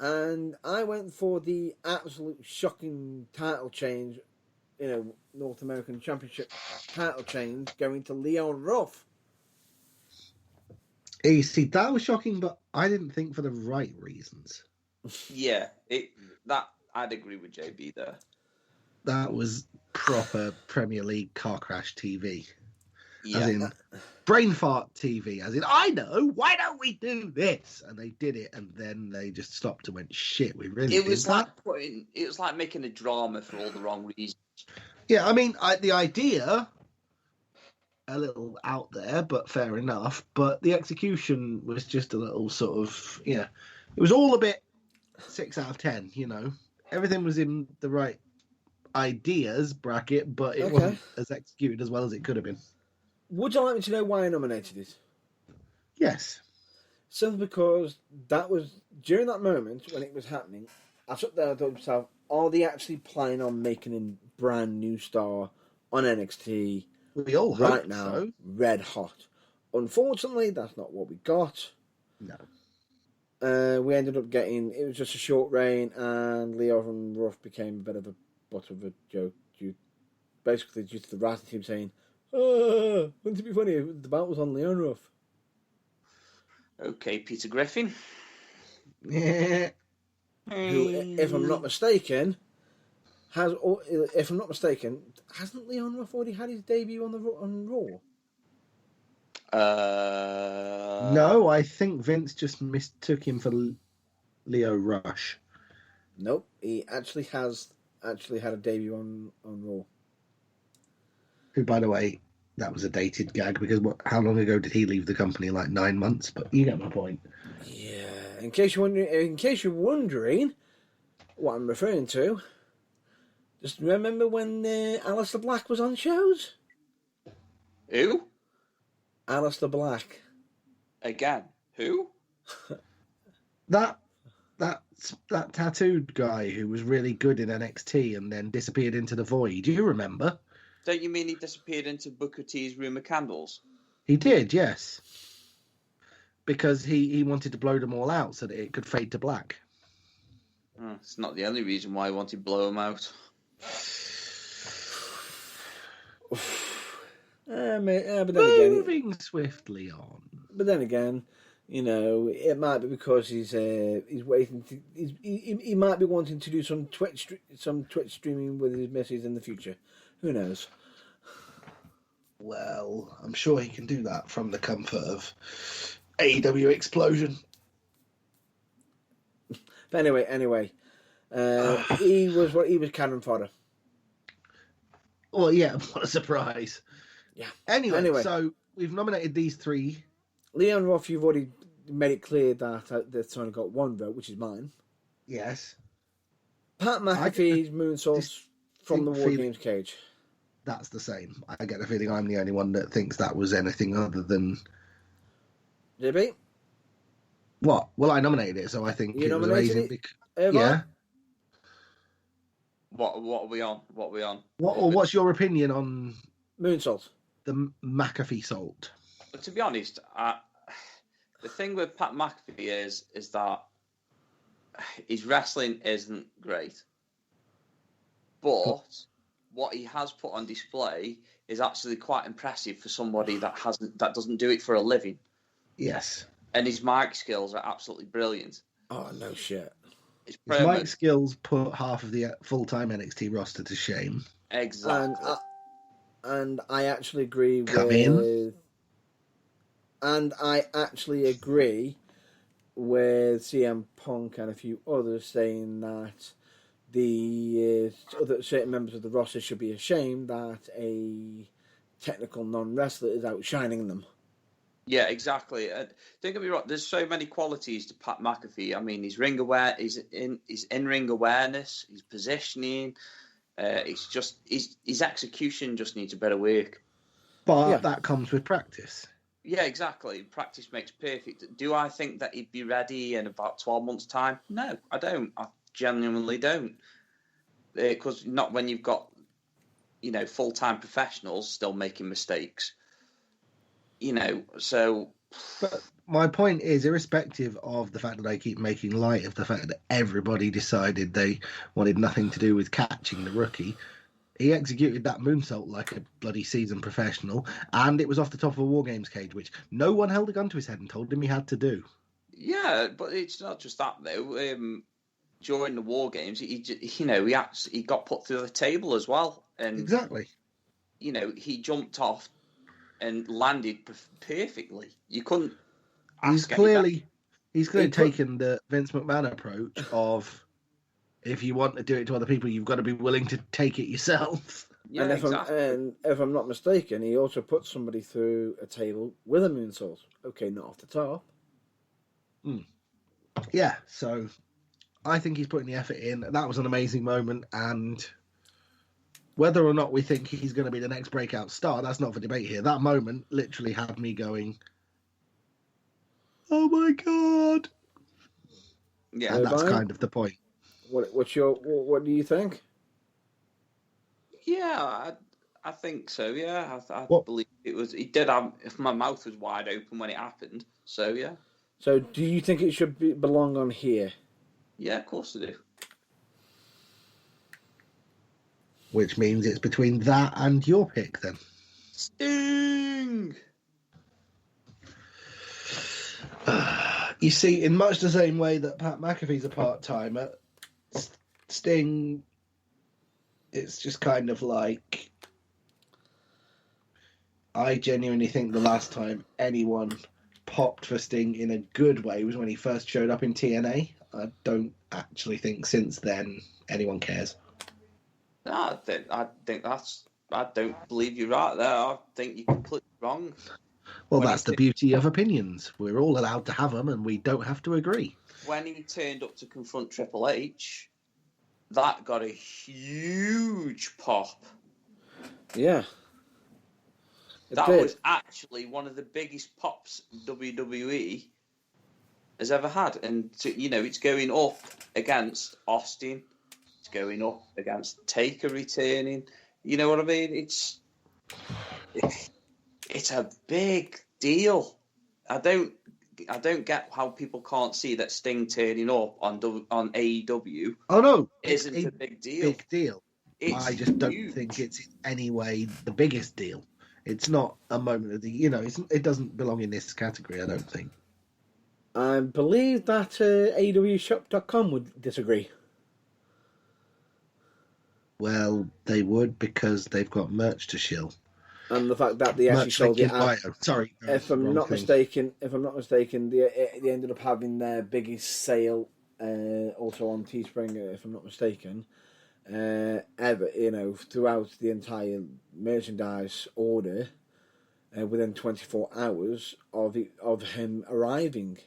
And I went for the absolute shocking title change, North American Championship title change going to Leon Ruff. You see, that was shocking, but I didn't think for the right reasons. Yeah, I'd agree with JB there. That was proper Premier League car crash TV. Yeah. As in, brain fart TV. As in, I know, why don't we do this? And they did it, and then they just stopped and went, shit, we really It did was that? like making a drama for all the wrong reasons. Yeah, I mean, the idea, a little out there, but fair enough. But the execution was just a little sort of, it was all a bit 6 out of 10, Everything was in the right ideas bracket, but it wasn't as executed as well as it could have been. Would you like me to know why I nominated it? Yes. Simply because that was during that moment when it was happening. I sat there and thought to myself, are they actually planning on making a brand new star on NXT We all right hope now, so. red hot? Unfortunately, that's not what we got. No. We ended up getting, it was just a short reign, and Leo from Ruff became a bit of a butt of a joke, basically due to the Ratty team saying, wouldn't it be funny if the belt was on Leon Ruff? Okay, Peter Griffin. Yeah. Who, if I'm not mistaken, hasn't Leon Ruff already had his debut on Raw? No, I think Vince just mistook him for Leo Rush. Nope, he actually had a debut on Raw. Who, by the way, that was a dated gag because how long ago did he leave the company? Like 9 months, but you get my point. Yeah, in case you're wondering what I'm referring to, just remember when Alistair Black was on shows? Who? Alistair Black. Again? Who? That tattooed guy who was really good in NXT and then disappeared into the void. Do you remember? Don't you mean he disappeared into Booker T's room of candles? He did, yes. Because he wanted to blow them all out so that it could fade to black. It's not the only reason why I wanted to blow him out. But then Moving swiftly on. But then again, it might be because he's waiting. He might be wanting to do some Twitch streaming with his missus in the future. Who knows? Well, I'm sure he can do that from the comfort of AEW Explosion. But anyway, he was cannon fodder. Well, yeah, what a surprise. Yeah. Anyway, so we've nominated these three. Leon Ruff, you've already made it clear that they've only got one vote, which is mine. Yes. Pat McAfee's moonsault from the War Games cage. That's the same. I get the feeling I'm the only one that thinks that was anything other than... JB? What? Well, I nominated it, so I think it was amazing. Yeah. What are we on? What's your opinion on moonsault? The McAfee salt. But to be honest, the thing with Pat McAfee is that his wrestling isn't great, but what he has put on display is actually quite impressive for somebody that doesn't do it for a living. Yes. And his mic skills are absolutely brilliant. Oh, no shit. His mic skills put half of the full-time NXT roster to shame. Exactly. And I actually agree And I actually agree with CM Punk and a few others saying that the certain members of the roster should be ashamed that a technical non-wrestler is outshining them. Yeah, exactly. Don't get me wrong. There's so many qualities to Pat McAfee. I mean, his in-ring awareness, his positioning. His execution just needs a better work. But that comes with practice. Yeah, exactly. Practice makes perfect. Do I think that he'd be ready in about 12 months' time? No, I don't. I genuinely don't. Because not when you've got, full-time professionals still making mistakes. So... But my point is, irrespective of the fact that I keep making light of the fact that everybody decided they wanted nothing to do with catching the rookie, he executed that moonsault like a bloody seasoned professional, and it was off the top of a War Games cage, which no one held a gun to his head and told him he had to do. Yeah, but it's not just that, though. During the War Games, he got put through the table as well. And, exactly. He jumped off and landed perfectly. You couldn't. He's clearly taken the Vince McMahon approach of, if you want to do it to other people, you've got to be willing to take it yourself. Yeah, and if I'm not mistaken, he also put somebody through a table with a moonsault. Okay, not off the top. Yeah, so I think he's putting the effort in. That was an amazing moment, and whether or not we think he's going to be the next breakout star, that's not for debate here. That moment literally had me going, Oh my god! Yeah, And that's Brian? kind of the point. What do you think? yeah, I think so. Yeah, I What? believe it was. It did have. If my mouth was wide open when it happened, so yeah, So, do you think it should belong on here? yeah, of course I do. Which means it's between that and your pick, then. Sting. You see, in much the same way that Pat McAfee's a part-timer, Sting, it's just kind of like, I genuinely think the last time anyone popped for Sting in a good way was when he first showed up in TNA. I don't actually think since then anyone cares. No, I don't believe you're right there. I think you're completely wrong. Well, that's the beauty of opinions. We're all allowed to have them, and we don't have to agree. When he turned up to confront Triple H, that got a huge pop. Yeah. That was actually one of the biggest pops WWE has ever had. And, it's going up against Austin. It's going up against Taker returning. You know what I mean? It's a big deal. I don't get how people can't see that Sting turning up on AEW. Oh no, isn't a big deal. Big deal. I just don't think it's in any way the biggest deal. It's not a moment of the, it doesn't belong in this category. I don't think. I believe that AEWshop.com would disagree. Well, they would because they've got merch to shill. And the fact that they actually sold it out. Sorry, if I'm not mistaken, they ended up having their biggest sale also on Teespring, if I'm not mistaken, ever. Throughout the entire merchandise order, within 24 hours of him arriving.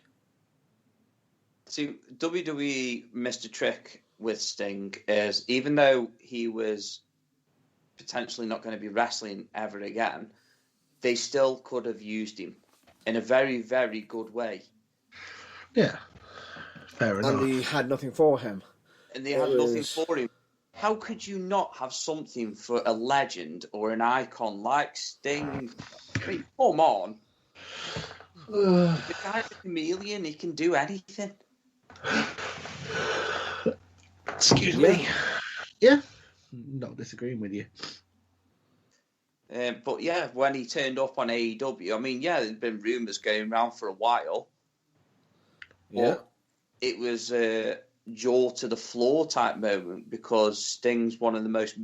See, WWE missed a trick with Sting, is even though he was potentially not going to be wrestling ever again, they still could have used him in a very, very good way. Yeah, fair enough. And they had nothing for him. Nothing for him. How could you not have something for a legend or an icon like Sting? I mean, come on. The guy's a chameleon. He can do anything. Excuse me. Yeah, not disagreeing with you. But yeah, when he turned up on AEW, I mean, yeah, there's been rumours going around for a while. Yeah. It was a jaw to the floor type moment because Sting's one of the most...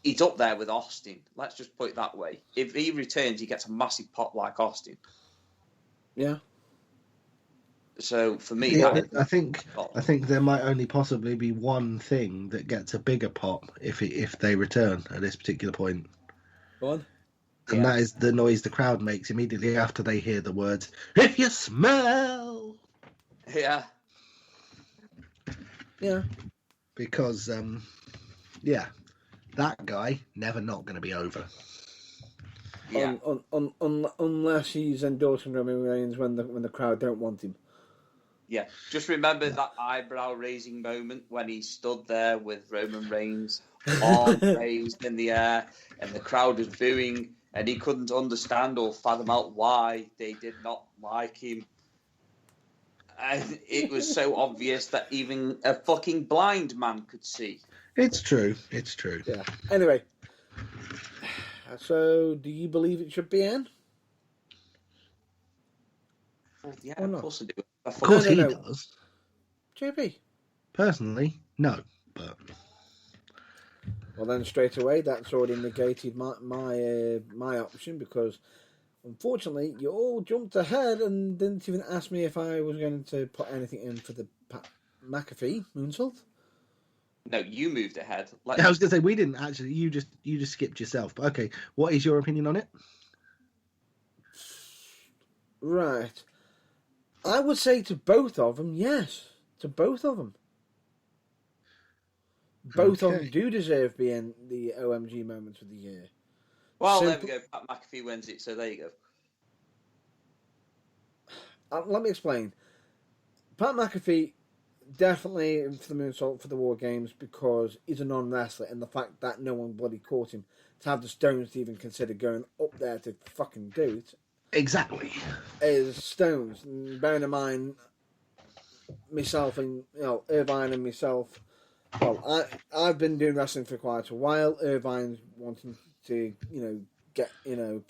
He's up there with Austin. Let's just put it that way. If he returns, he gets a massive pop like Austin. Yeah. So for me, I think there might only possibly be one thing that gets a bigger pop if they return at this particular point. One. And that is the noise the crowd makes immediately after they hear the words, "If you smell." Yeah. Yeah. Because, that guy never not going to be over. Yeah. Unless he's endorsing Roman Reigns when the crowd don't want him. Yeah, just remember that eyebrow-raising moment when he stood there with Roman Reigns, arm raised in the air, and the crowd was booing, and he couldn't understand or fathom out why they did not like him. And it was so obvious that even a fucking blind man could see. It's true. Yeah. Anyway, so do you believe it should be in? Well, yeah, of course I do. Of course he does. JP? Personally, no. But well, then straight away, that's already negated my option because, unfortunately, you all jumped ahead and didn't even ask me if I was going to put anything in for the McAfee moonsault. No, you moved ahead. I was going to say we didn't actually. You just skipped yourself. But okay, what is your opinion on it? Right. I would say to both of them, yes. To both of them. Both of them do deserve being the OMG moments of the year. Well, there we go. Pat McAfee wins it, so there you go. let me explain. Pat McAfee definitely for the moonsault for the War Games because he's a non-wrestler, and the fact that no one bloody caught him to have the stones to even consider going up there to fucking do it. Exactly. Is stones. And bearing in mind, myself and Irvine and myself. Well, I've been doing wrestling for quite a while. Irvine's wanting to get you're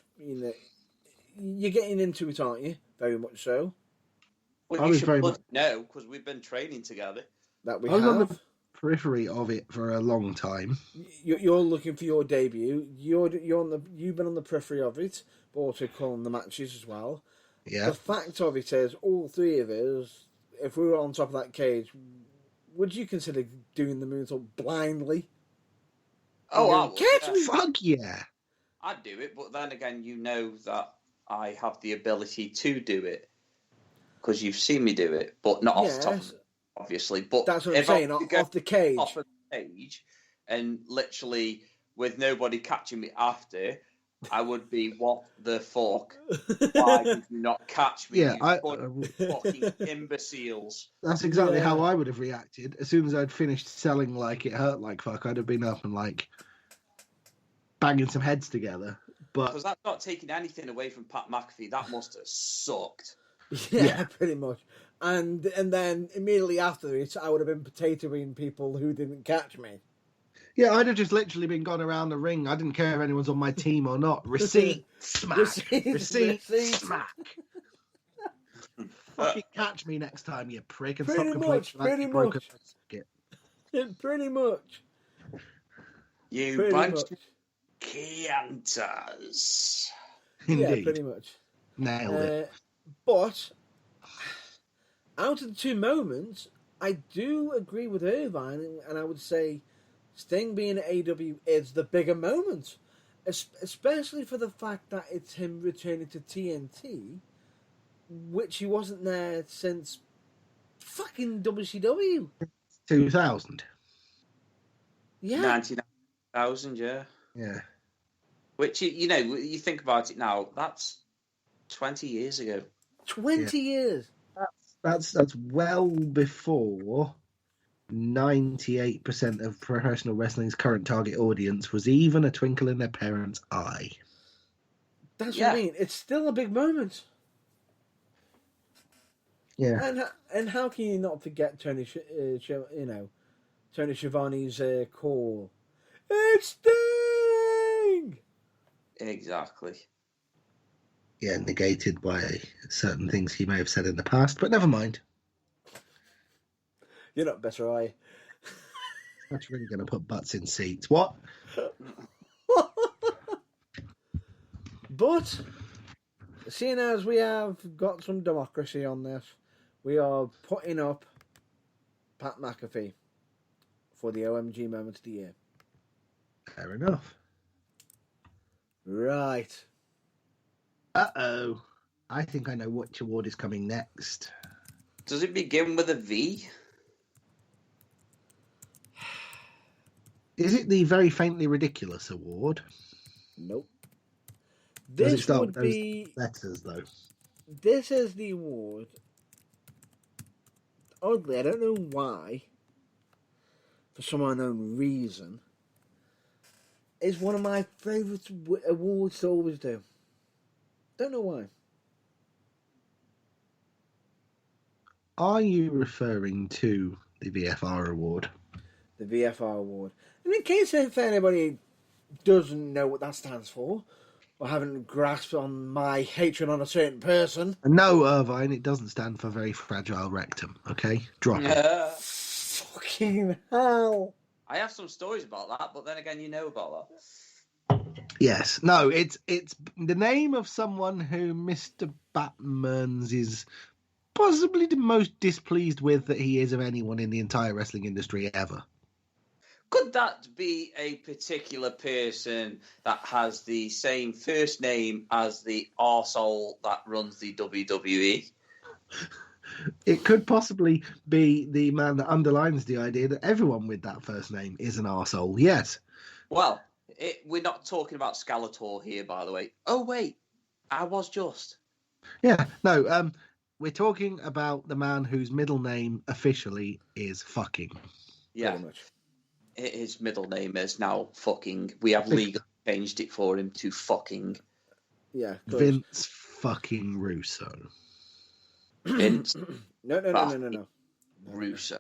getting into it, aren't you? Very much so. Well, you should know because we've been training together. That we I was have. on the periphery of it for a long time. You're looking for your debut. You've been on the periphery of it, but also calling the matches as well. Yeah. The fact of it is, all three of us, if we were on top of that cage, would you consider doing the moonsault blindly? Oh, I would. Catch me! Fuck yeah! I'd do it, but then again, you know that I have the ability to do it because you've seen me do it, but not off the top, obviously. But that's what I'm saying. Off the cage, off of the cage, and literally with nobody catching me after, I would be, what the fuck? Why did you not catch me? Yeah, you fucking imbeciles. That's exactly how I would have reacted. As soon as I'd finished selling like it hurt like fuck, I'd have been up and like banging some heads together. But because that's not taking anything away from Pat McAfee. That must have sucked. Yeah, pretty much. And then immediately after it, I would have been potatoing people who didn't catch me. Yeah, I'd have just literally been gone around the ring. I didn't care if anyone's on my team or not. Receipt, smack. Receipt, smack. Fucking catch me next time, you prick, and stop complaining about your broken socket. Pretty much. You bunch of Chiantas. Indeed. Yeah, pretty much. Nailed it. But out of the two moments, I do agree with Irvine, and I would say Sting being at AEW is the bigger moment, especially for the fact that it's him returning to TNT, which he wasn't there since fucking WCW. 2000. Yeah. 99,000, yeah. Yeah. Which, you think about it now, that's 20 years ago. 20 years. That's well before 98% of professional wrestling's current target audience was even a twinkle in their parents' eye. That's what I mean. It's still a big moment. Yeah. And how can you not forget Tony Schiavone's call? It's Sting! Exactly. Yeah, negated by certain things he may have said in the past, but never mind. You're not better, are you? That's really going to put butts in seats. What? But, seeing as we have got some democracy on this, we are putting up Pat McAfee for the OMG Moment of the Year. Fair enough. Right. Uh-oh. I think I know which award is coming next. Does it begin with a V? Is it the very faintly ridiculous award? Nope. Does it This start would with those be letters, though? This is the award. Oddly, I don't know why. For some unknown reason, is one of my favourite awards to always do. Don't know why. Are you referring to the VFR award? The VFR award. And in case if anybody doesn't know what that stands for, or haven't grasped on my hatred on a certain person. No, Irvine, it doesn't stand for very fragile rectum, okay? Drop it. Fucking hell. I have some stories about that, but then again, you know about that. Yes. No, it's the name of someone who Mr. Batman's is possibly the most displeased with that he is of anyone in the entire wrestling industry ever. Could that be a particular person that has the same first name as the arsehole that runs the WWE? It could possibly be the man that underlines the idea that everyone with that first name is an arsehole. Yes. Well, we're not talking about Skeletor here, by the way. Oh, wait. I was just. Yeah. No, we're talking about the man whose middle name officially is fucking. Yeah. Pretty much. His middle name is now fucking. We have legally changed it for him to fucking. Yeah. Vince fucking Russo. Vince No. Russo.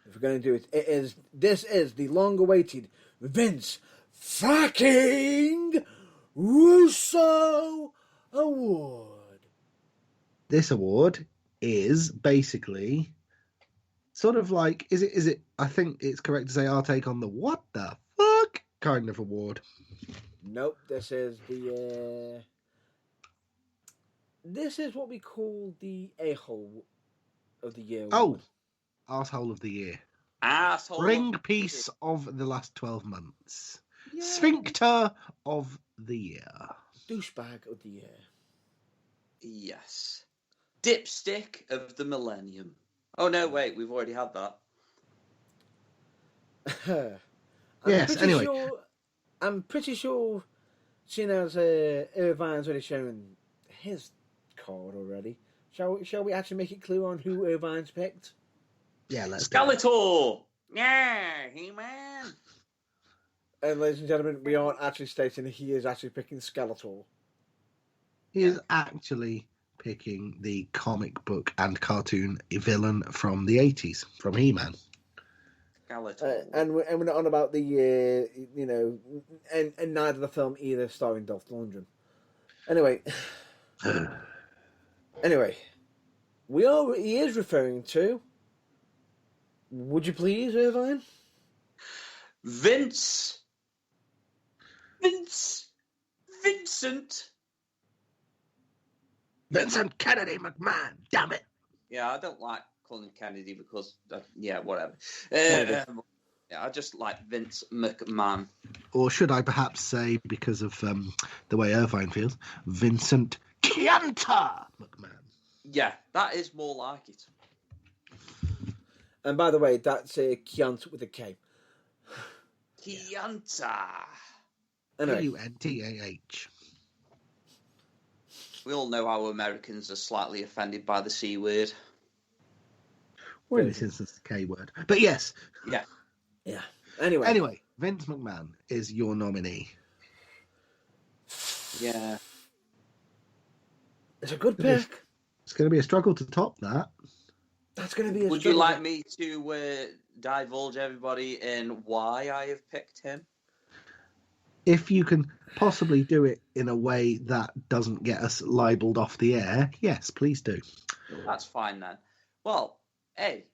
If we're going to do it, this is the long-awaited Vince fucking Russo Award. This award is basically sort of like, is it? I think it's correct to say our take on the what the fuck kind of award. Nope, this is the. This is what we call the a-hole of the year. Oh, arsehole of the year. Asshole. Ring piece of the last 12 months. Yeah. Sphincter of the year. Douchebag of the year. Yes. Dipstick of the millennium. Oh no, wait, we've already had that. Yes, anyway. I'm pretty sure, seeing as Irvine's already shown his card already, shall we actually make it clear on who Irvine's picked? Yeah, let's Skeletor! Yeah, He-Man! And ladies and gentlemen, we aren't actually stating he is actually picking Skeletor. He is actually picking the comic book and cartoon villain from the 80s, from He-Man. And we're not on about the, and neither the film either starring Dolph Lundgren. Anyway. He is referring to, would you please, Irvine? Vincent Kennedy McMahon, damn it. Yeah, I don't like calling him Kennedy because, whatever. I just like Vince McMahon. Or should I perhaps say, because of the way Irvine feels, Vincent Chianta McMahon. Yeah, that is more like it. And by the way, that's Chiant with a K. Chianta. Anyway. Untah. We all know how Americans are slightly offended by the C word. Or in this instance, the K word. But yes. Yeah. Anyway, Vince McMahon is your nominee. Yeah. It's a good pick. It's going to be a struggle to top that. That's going to be a Would struggle. you like me to divulge everybody in why I have picked him? If you can possibly do it in a way that doesn't get us libelled off the air, yes, please do. That's fine then. Well, A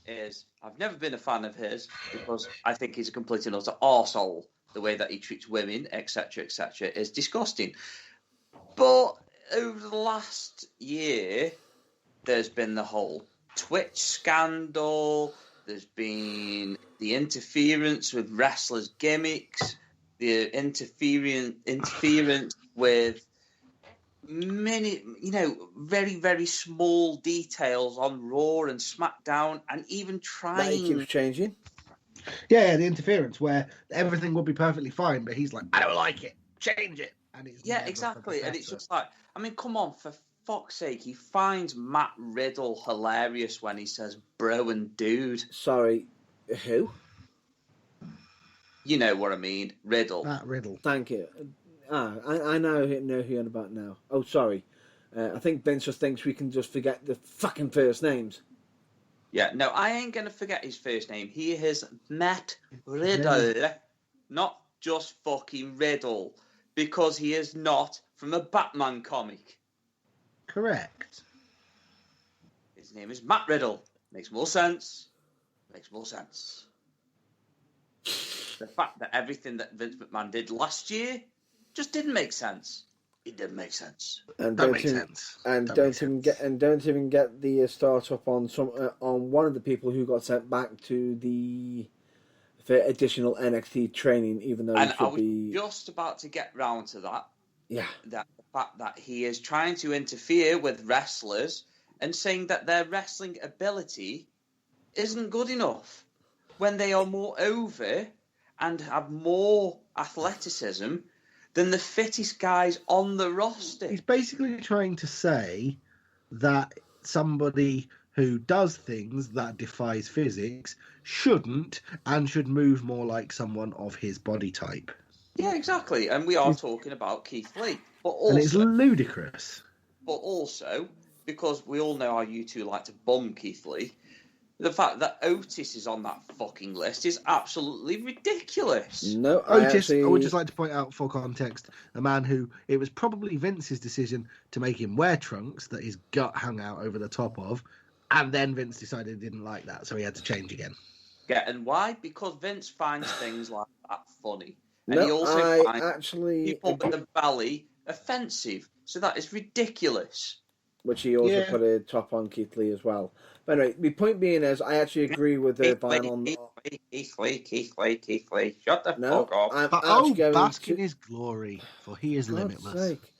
is I've never been a fan of his because I think he's a complete and utter arsehole. The way that he treats women, etc., is disgusting. But over the last year, there's been the whole Twitch scandal. There's been the interference with wrestlers' gimmicks. The interference with many, very, very small details on Raw and SmackDown, and even trying. That he keeps changing. Yeah, the interference where everything would be perfectly fine, but he's like, I don't like it, change it. And it's exactly. And it's just like, I mean, come on, for fuck's sake, he finds Matt Riddle hilarious when he says bro and dude. Sorry, who? You know what I mean, Riddle. Matt Riddle. Thank you. I know who you're on about now. Oh, sorry. I think Vince just thinks we can just forget the fucking first names. Yeah, no, I ain't going to forget his first name. He is Matt Riddle, not just fucking Riddle, because he is not from a Batman comic. Correct. His name is Matt Riddle. Makes more sense. The fact that everything that Vince McMahon did last year just didn't make sense. It didn't make sense. And don't even get the start up on one of the people who got sent back to for additional NXT training, even though I was just about to get round to that. Yeah, that the fact that he is trying to interfere with wrestlers and saying that their wrestling ability isn't good enough when they are more over and have more athleticism than the fittest guys on the roster. He's basically trying to say that somebody who does things that defies physics shouldn't and should move more like someone of his body type. Yeah, exactly. And we are talking about Keith Lee. And it's ludicrous. But also, because we all know how you two like to bum Keith Lee, the fact that Otis is on that fucking list is absolutely ridiculous. No, Otis, I would just like to point out, for context, a man who it was probably Vince's decision to make him wear trunks that his gut hung out over the top of, and then Vince decided he didn't like that, so he had to change again. Yeah, and why? Because Vince finds things like that funny. And no, he also finds people with the belly offensive. So that is ridiculous. Which he also put a top on Keith Lee as well. But anyway, my point being is, I actually agree with Irvine on... Keith Lee. Shut the fuck up. Bask in his glory, for he is limitless. Sake.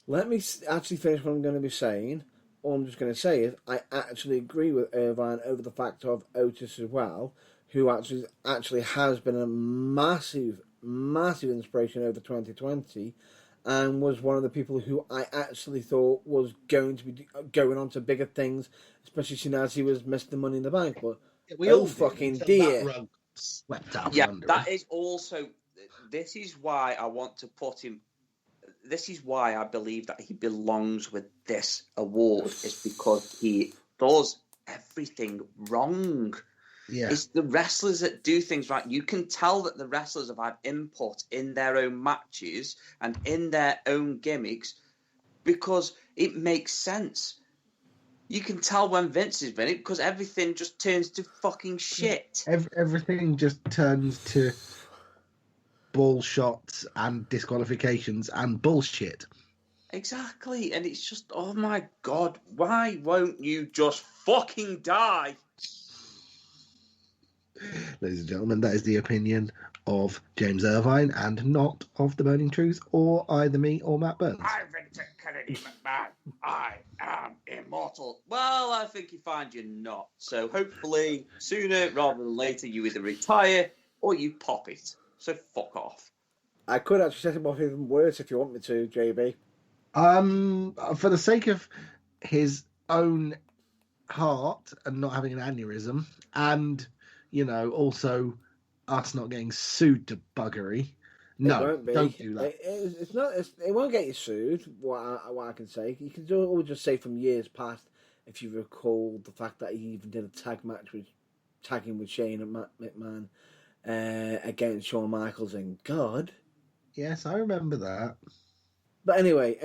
Let me actually finish what I'm going to be saying. All I'm just going to say is, I actually agree with Irvine over the fact of Otis as well, who actually has been a massive inspiration over 2020, and was one of the people who I actually thought was going to be going on to bigger things, especially seeing as he was Mr. Money in the Bank. But we all fucking dear. That is also... This is why I want to put him... This is why I believe that he belongs with this award, is because he does everything wrong. Yeah. It's the wrestlers that do things right. You can tell that the wrestlers have had input in their own matches and in their own gimmicks because it makes sense. You can tell when Vince is in it because everything just turns to fucking shit. Everything just turns to ball shots and disqualifications and bullshit. Exactly. And it's just, oh my God, why won't you just fucking die? Ladies and gentlemen, that is the opinion of James Irvine and not of the Burning Truth or either me or Matt Burns. I'm Vincent Kennedy McMahon. I am immortal. Well, I think you find you're not. So hopefully, sooner rather than later, you either retire or you pop it. So fuck off. I could actually set him off even worse if you want me to, JB. For the sake of his own heart and not having an aneurysm, and also us not getting sued to buggery. No, don't do that. It won't get you sued. What I can say, you can always just say from years past, if you recall the fact that he even did a tag match tagging with Shane and Matt McMahon against Shawn Michaels and God. Yes, I remember that. But anyway.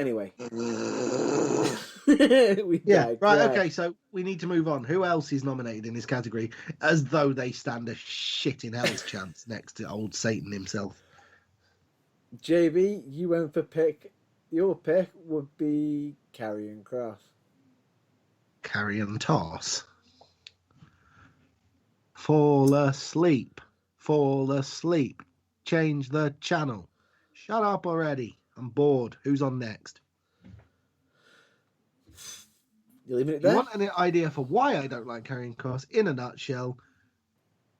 Okay, so we need to move on. Who else is nominated in this category as though they stand a shit in hell's chance next to old Satan himself? JB, you went for pick. Your pick would be Karrion Kross. Karrion Toss. Fall asleep. Change the channel. Shut up already. I'm bored. Who's on next? You leaving it there? You want an idea for why I don't like Karrion Kross? In a nutshell,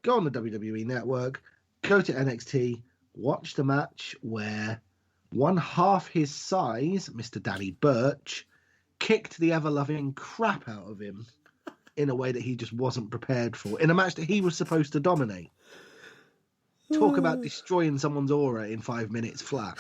go on the WWE Network, go to NXT, watch the match where one half his size, Mr. Danny Burch, kicked the ever-loving crap out of him in a way that he just wasn't prepared for, in a match that he was supposed to dominate. Talk about destroying someone's aura in 5 minutes flat.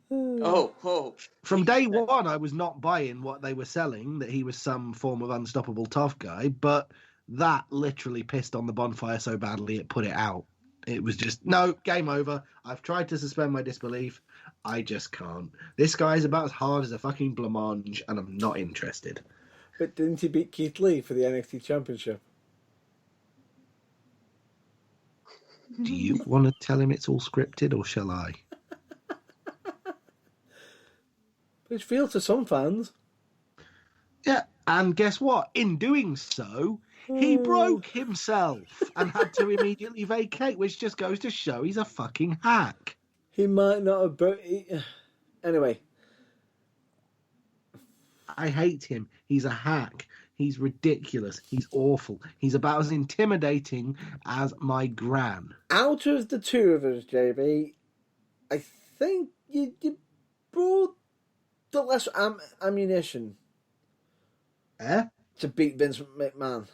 From day one, I was not buying what they were selling, that he was some form of unstoppable tough guy, but that literally pissed on the bonfire so badly it put it out. It was just, no, game over. I've tried to suspend my disbelief. I just can't. This guy's about as hard as a fucking blancmange, and I'm not interested. But didn't he beat Keith Lee for the NXT Championship? Do you want to tell him it's all scripted, or shall I? Which feels to some fans. Yeah, and guess what? In doing so, he broke himself and had to immediately vacate, which just goes to show he's a fucking hack. He might not have broke... Anyway. I hate him. He's a hack. He's ridiculous. He's awful. He's about as intimidating as my gran. Out of the two of us, JB, I think you brought the less ammunition. to beat Vince McMahon.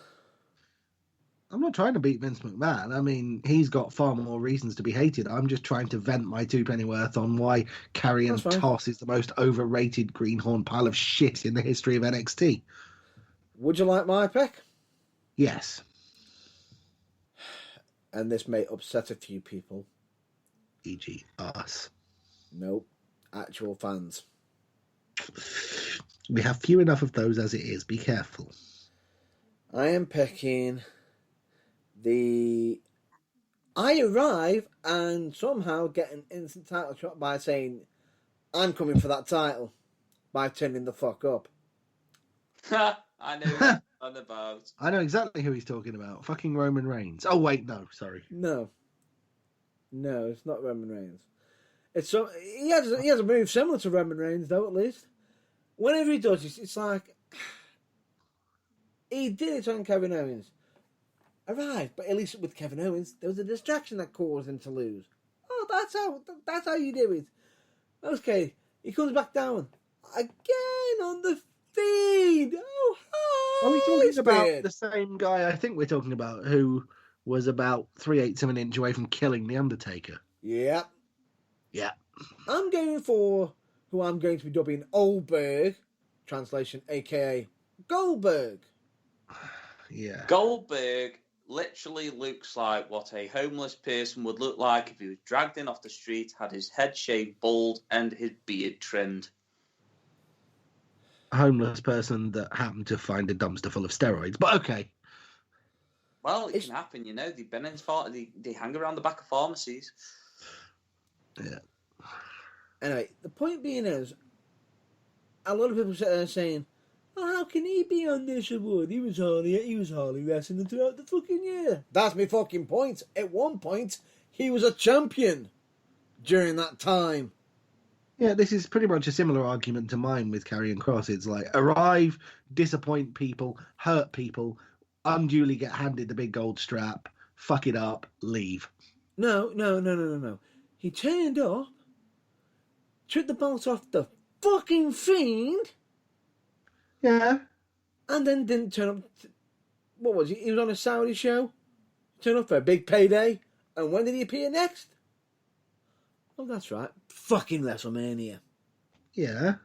I'm not trying to beat Vince McMahon. I mean, he's got far more reasons to be hated. I'm just trying to vent my two penny worth on why Karrion Kross is the most overrated greenhorn pile of shit in the history of NXT. Would you like my pick? Yes. And this may upset a few people. E.g. us. Nope. Actual fans. We have few enough of those as it is. Be careful. I am picking I arrive and somehow get an instant title shot by saying, I'm coming for that title, by turning the fuck up. I know what I'm about. I know exactly who he's talking about. Fucking Roman Reigns. Oh, wait, no, sorry. No, it's not Roman Reigns. He has a move similar to Roman Reigns, though, at least. Whenever he does, it's like... He did it on Kevin Owens. Arrived, but at least with Kevin Owens, there was a distraction that caused him to lose. Oh, that's how you do it. Okay, he comes back down again on the feed. Oh, hi! Are we talking about the same guy I think we're talking about, who was about 3/8 of an inch away from killing The Undertaker? Yeah. Yeah. I'm going for who I'm going to be dubbing Oldberg, translation, aka Goldberg. Yeah. Goldberg literally looks like what a homeless person would look like if he was dragged in off the street, had his head shaved bald, and his beard trimmed. A homeless person that happened to find a dumpster full of steroids, but okay. Well, it can happen, you know. They've been in they hang around the back of pharmacies. Yeah. Anyway, the point being is, a lot of people sit there saying, "Oh, how can he be on this award? He was hardly wrestling throughout the fucking year." That's my fucking point. At one point, he was a champion during that time. Yeah, this is pretty much a similar argument to mine with Karrion Kross. It's like, arrive, disappoint people, hurt people, unduly get handed the big gold strap, fuck it up, leave. No. He turned up, took the belt off the fucking Fiend. Yeah. And then didn't turn up. What was he? He was on a Saudi show. Turned up for a big payday. And when did he appear next? Oh, that's right. Fucking WrestleMania. Yeah.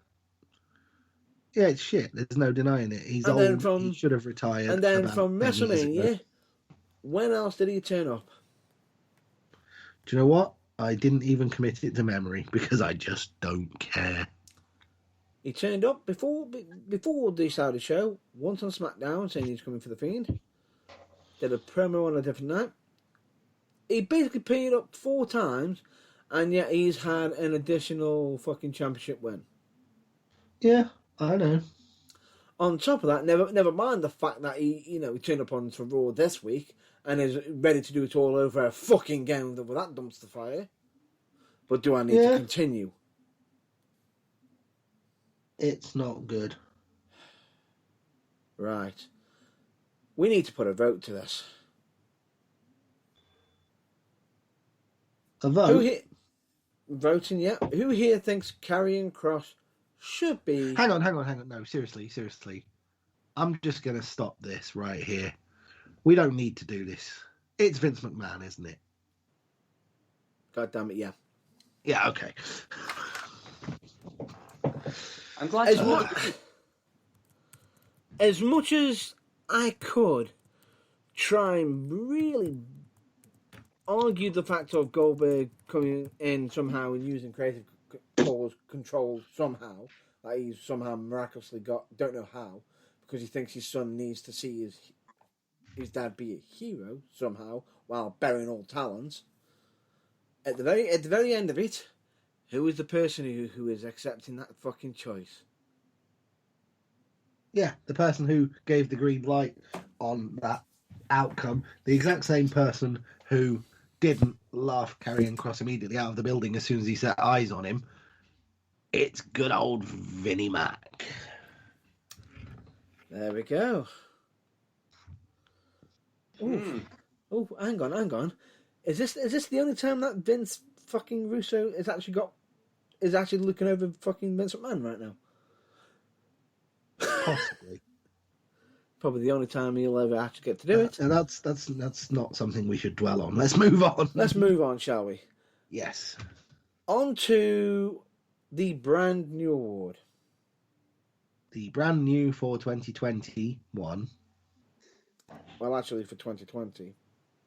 Yeah, it's shit. There's no denying it. He's old. He should have retired. And then from WrestleMania, when else did he turn up? Do you know what? I didn't even commit it to memory because I just don't care. He turned up before the Saudi show, once on SmackDown, saying he was coming for the Fiend. Did a promo on a different night. He basically appeared up 4 times, and yet he's had an additional fucking championship win. Yeah, I know. On top of that, never mind the fact that he turned up on to Raw this week and is ready to do it all over a fucking game with that dumpster fire. But do I need to continue? It's not good. Right. We need to put a vote to this. A vote? Voting, yeah. Who here thinks Karrion Kross should be... Hang on. No, seriously. I'm just going to stop this right here. We don't need to do this. It's Vince McMahon, isn't it? God damn it, yeah. Yeah, okay. I'm glad as much as I could try and really argue the fact of Goldberg coming in somehow and using creative control somehow, that he's somehow miraculously don't know how, because he thinks his son needs to see his dad be a hero somehow while burying all talents. At the very end of it, who is the person who is accepting that fucking choice? Yeah, the person who gave the green light on that outcome. The exact same person who didn't laugh Karrion Kross immediately out of the building as soon as he set eyes on him. It's good old Vinnie Mac. There we go. Oh, hang on. Is this the only time that Vince fucking Russo is actually looking over fucking Vince McMahon right now? Possibly. Probably the only time he'll ever actually get to do it. And that's not something we should dwell on. Let's move on. Let's move on, shall we? Yes. On to the brand new award. The brand new for 2021. Well, actually, for 2020.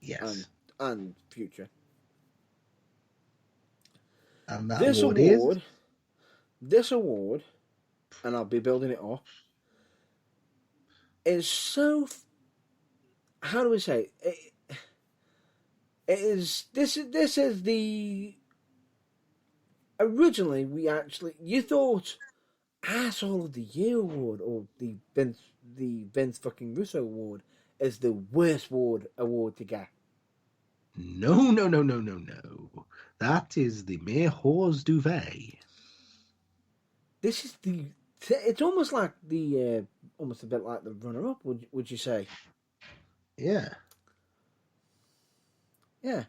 Yes. And future. And that award This award, and I'll be building it up, is so. How do we say it? It is. This is the. Originally, you thought Asshole of the Year award or the Vince fucking Russo award is the worst award to get. No. That is the mere hors duvet. This is the. It's almost like the. Almost a bit like the runner-up. Would you say? Yeah. Yeah.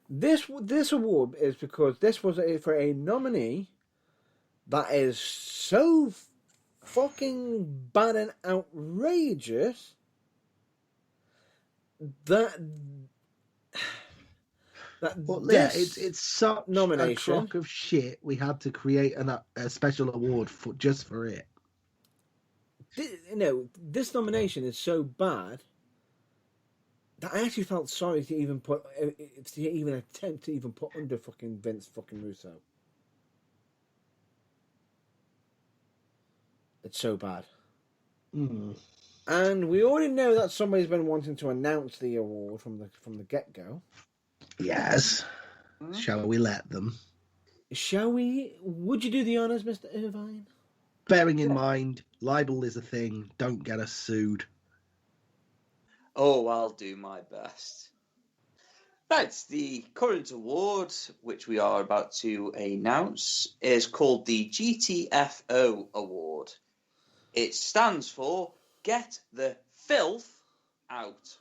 This award is because this was for a nominee that is so fucking bad and outrageous that it's such nomination, a crock of shit. We had to create a special award just for it. This nomination is so bad that I actually felt sorry to even attempt to even put under fucking Vince fucking Russo. It's so bad. Mm. And we already know that somebody's been wanting to announce the award from the get-go. Yes. Shall we let them? Shall we? Would you do the honours, Mr. Irvine? Bearing in mind, libel is a thing. Don't get us sued. Oh, I'll do my best. Right, the current award, which we are about to announce, is called the GTFO Award. It stands for Get the Filth Out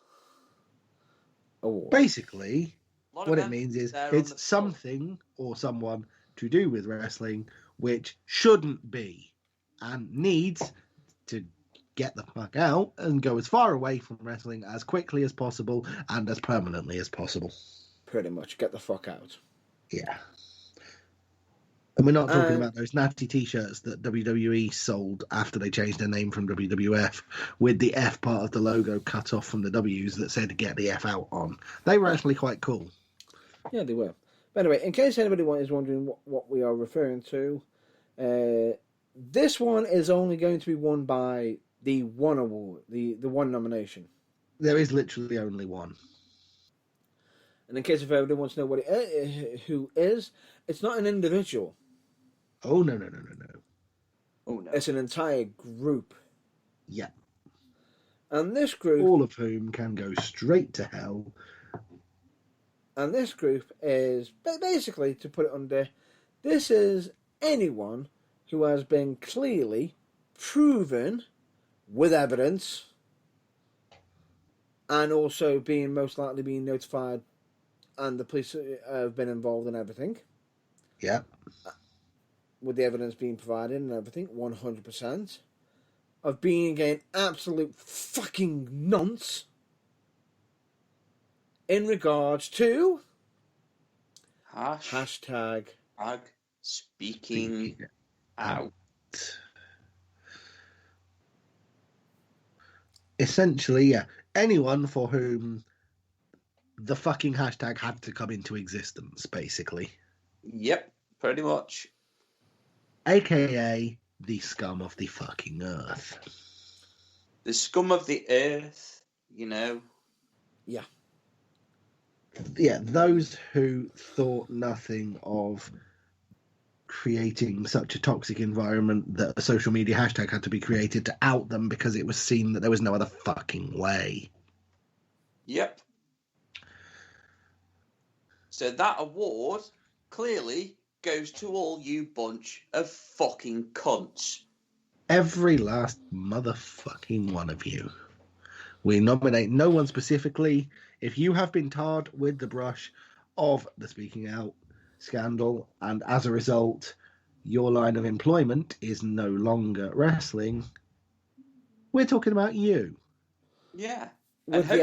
Award. Basically, what it means is it's something or someone to do with wrestling which shouldn't be and needs to get the fuck out and go as far away from wrestling as quickly as possible and as permanently as possible. Pretty much, get the fuck out. Yeah. And we're not talking about those nasty t-shirts that WWE sold after they changed their name from WWF with the F part of the logo cut off from the W's that said get the F out on. They were actually quite cool. Yeah, they were. But anyway, in case anybody is wondering what we are referring to, this one is only going to be won by the one award, the one nomination. There is literally only one. And in case if everybody wants to know who is, it's not an individual. Oh, no. Oh, no. It's an entire group. Yeah. And this group... all of whom can go straight to hell. And this group is, basically, to put it under, this is anyone who has been clearly proven with evidence and also most likely being notified and the police have been involved in everything. Yeah. With the evidence being provided and everything, 100%. Of being an absolute fucking nonce in regards to hashtag speaking out. Essentially, yeah. Anyone for whom the fucking hashtag had to come into existence, basically. Yep, pretty much. AKA the scum of the fucking earth. The scum of the earth, Yeah. Yeah, those who thought nothing of creating such a toxic environment that a social media hashtag had to be created to out them because it was seen that there was no other fucking way. Yep. So that award clearly goes to all you bunch of fucking cunts. Every last motherfucking one of you. We nominate no one specifically. If you have been tarred with the brush of the speaking out scandal, and as a result, your line of employment is no longer wrestling, we're talking about you. Yeah. With the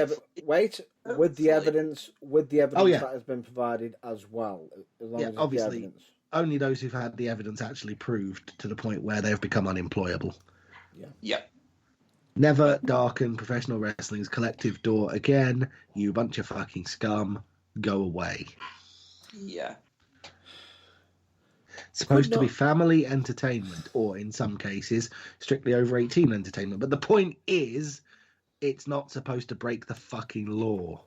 evidence Oh, yeah. that has been provided as well, as long Yeah, as it's obviously. the evidence. Only those who've had the evidence actually proved to the point where they've become unemployable. Yeah. Never darken professional wrestling's collective door again. You bunch of fucking scum. Go away. Yeah. It's supposed to be family entertainment, or in some cases, strictly over 18 entertainment. But the point is, it's not supposed to break the fucking law.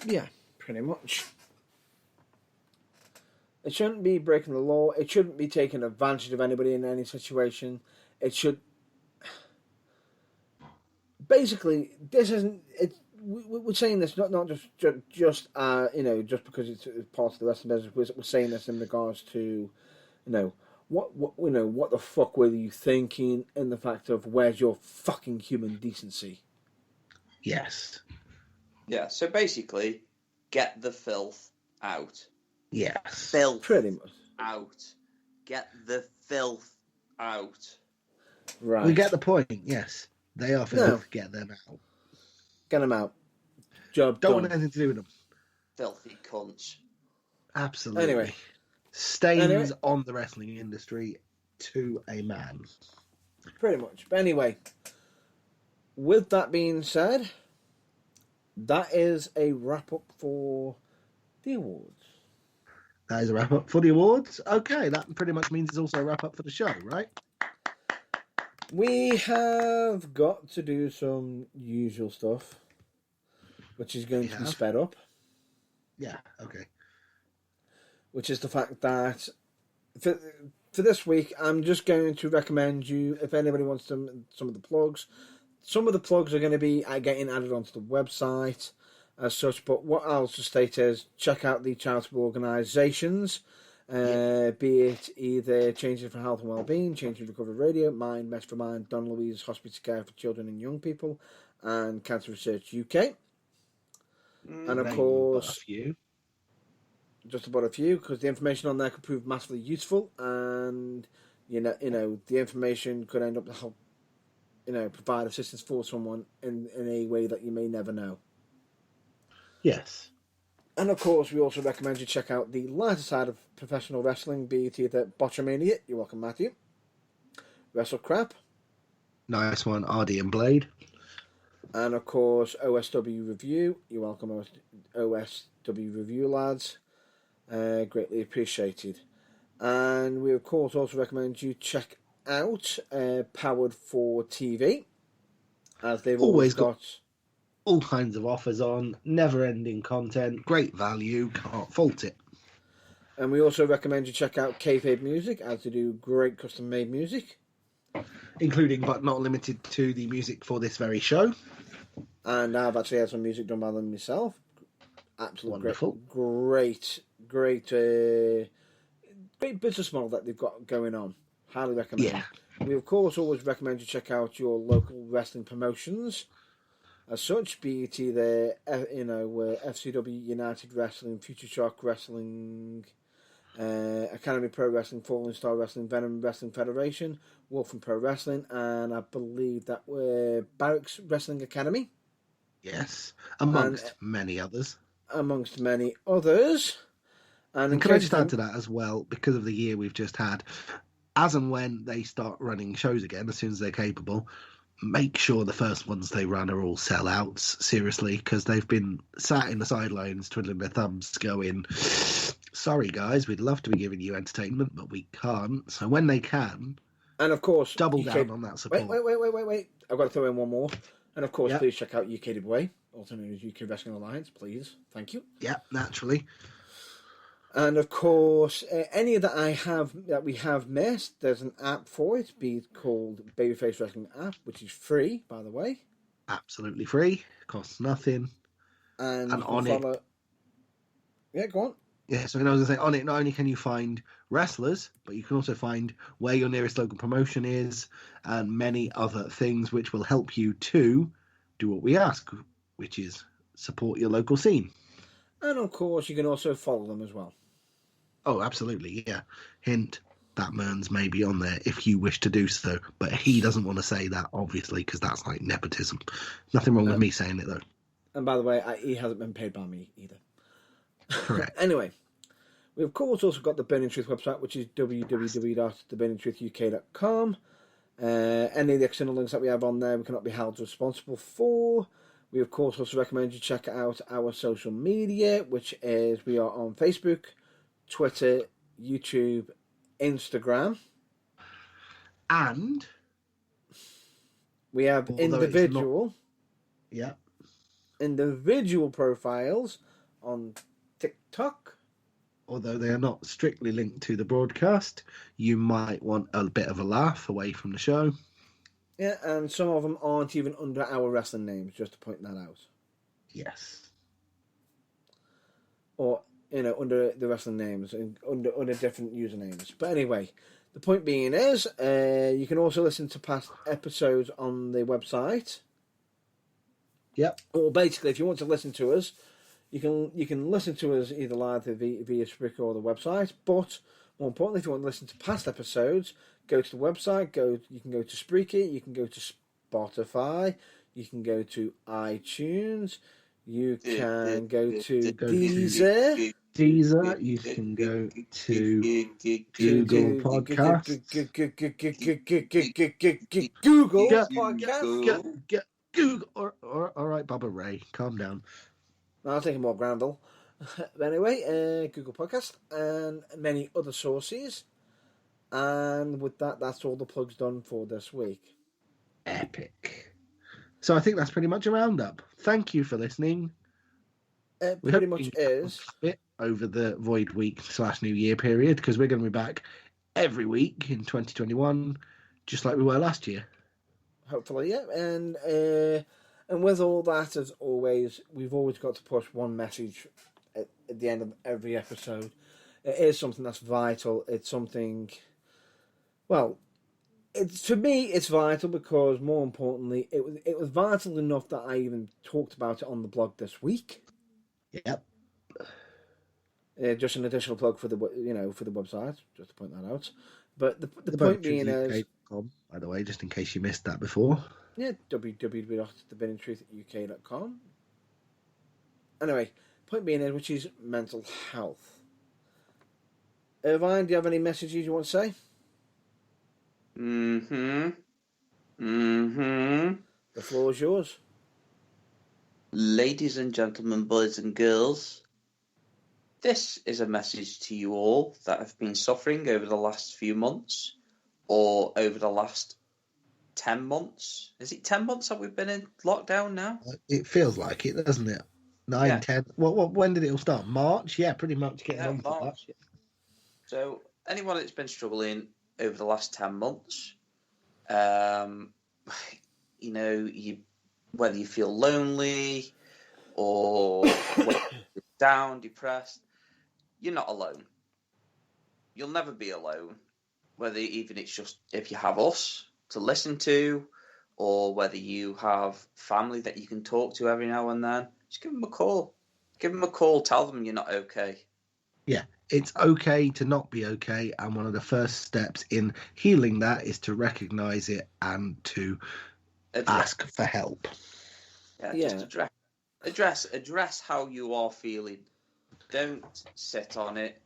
Yeah, pretty much. It shouldn't be breaking the law. It shouldn't be taking advantage of anybody in any situation. It should. Basically, this isn't. We're saying this not just just because it's part of the wrestling business. We're saying this in regards to, what the fuck were you thinking? In the fact of where's your fucking human decency? Yes. Yeah. So basically, get the filth out. Yes. Filth. Pretty much. Out. Get the filth out. Right. We get the point. Yes. They are filth. No. Get them out. Get them out. Job Don't done. want anything to do with them. Filthy cunts. Absolutely. Anyway. Stains on the wrestling industry to a man. Pretty much. But anyway, with that being said, that is a wrap-up for the awards. That is a wrap-up for the awards. Okay, that pretty much means it's also a wrap-up for the show, right? We have got to do some usual stuff, which is going to be sped up. Yeah, okay. Which is the fact that for this week, I'm just going to recommend you, if anybody wants some of the plugs. Some of the plugs are going to be getting added onto the website as such, but what I'll just state is check out the charitable organisations. Be it either Changing for Health and Wellbeing, Changing Recovery Radio, Mind, Best for Mind, Don Louise Hospice Care for Children and Young People, and Cancer Research UK. And of course, just about a few, because the information on there could prove massively useful, and the information could end up to help, provide assistance for someone in a way that you may never know. Yes. And of course, we also recommend you check out the lighter side of professional wrestling, be it either Botchamania, you're welcome, Matthew, Wrestle Crap. Nice one, RD and Blade. And of course, OSW Review, you're welcome, OSW Review, lads. Greatly appreciated. And we, of course, also recommend you check out Powered for TV, as they've always got all kinds of offers on, never-ending content, great value, can't fault it. And we also recommend you check out Kayfabe Music, as they do great custom-made music. Including, but not limited to, the music for this very show. And I've actually had some music done by them myself. Absolutely wonderful. Great business model that they've got going on. Highly recommend. Yeah. We, of course, always recommend you check out your local wrestling promotions. As such, be it either, FCW, United Wrestling, Future Shock Wrestling, Academy Pro Wrestling, Fallen Star Wrestling, Venom Wrestling Federation, Wolfen Pro Wrestling, and I believe that we're Barracks Wrestling Academy. Yes, amongst many others. Amongst many others. And can I just add to that as well, because of the year we've just had, as and when they start running shows again, as soon as they're capable, make sure the first ones they run are all sellouts, seriously, because they've been sat in the sidelines twiddling their thumbs going, sorry guys, we'd love to be giving you entertainment, but we can't. So when they can, and of course, double down on that support. Wait. I've got to throw in one more. And of course, please check out UKWA, also known as UK Wrestling Alliance, please. Thank you. Yeah, naturally. And of course, any that we have missed, there's an app for it, be it called Babyface Wrestling app, which is free, by the way. Absolutely free, costs nothing. And on it. Yeah, go on. Yeah, so I was going to say, on it, not only can you find wrestlers, but you can also find where your nearest local promotion is and many other things which will help you to do what we ask, which is support your local scene. And of course, you can also follow them as well. Oh, absolutely, yeah. Hint, that Mearns may be on there if you wish to do so. But he doesn't want to say that, obviously, because that's like nepotism. Nothing wrong with me saying it, though. And by the way, he hasn't been paid by me either. Correct. Anyway, we of course also got the Burning Truth website, which is www.theburningtruthuk.com. Any of the external links that we have on there we cannot be held responsible for. We of course also recommend you check out our social media, which is we are on Facebook, Twitter, YouTube, Instagram, and we have individual profiles on TikTok. Although they are not strictly linked to the broadcast, you might want a bit of a laugh away from the show. Yeah, and some of them aren't even under our wrestling names, just to point that out. Yes. Or, under the wrestling names, under different usernames. But anyway, the point being is, you can also listen to past episodes on the website. Yep. Or basically, if you want to listen to us, you can listen to us either live via Spreaker or the website. But more importantly, if you want to listen to past episodes, go to the website. You can go to Spreaker. You can go to Spotify. You can go to iTunes. You can go to Deezer. You can go to Google Podcasts. Google Podcasts. Google. All right, Baba Ray, calm down. I'll take a more Granville. But anyway, Google Podcast and many other sources. And with that, that's all the plugs done for this week. Epic. So I think that's pretty much a roundup. Thank you for listening. It pretty much is. Over the Void Week / New Year period, because we're going to be back every week in 2021, just like we were last year. Hopefully, yeah. And with all that, as always, we've always got to push one message at the end of every episode. It is something that's vital. It's something, well, for me, it's vital because, more importantly, it was vital enough that I even talked about it on the blog this week. Yep. Just an additional plug for the website, just to point that out. But the point being is, by the way, just in case you missed that before. Yeah, www.theburningtruthuk.com. Anyway, point being is, which is mental health. Irvine, do you have any messages you want to say? The floor is yours. Ladies and gentlemen, boys and girls, this is a message to you all that have been suffering over the last few months or over the last 10 months. Is it 10 months that we've been in lockdown now? It feels like it, doesn't it? 9, 10. Well, when did it all start? March? Yeah, pretty much getting on to that. So anyone that's been struggling over the last 10 months, whether you feel lonely or down, depressed, you're not alone. You'll never be alone. Whether even it's just if you have us to listen to, or whether you have family that you can talk to every now and then, just give them a call. Give them a call. Tell them you're not okay. Yeah, it's okay to not be okay. And one of the first steps in healing that is to recognize it and to ask for help. Just address how you are feeling. Don't sit on it.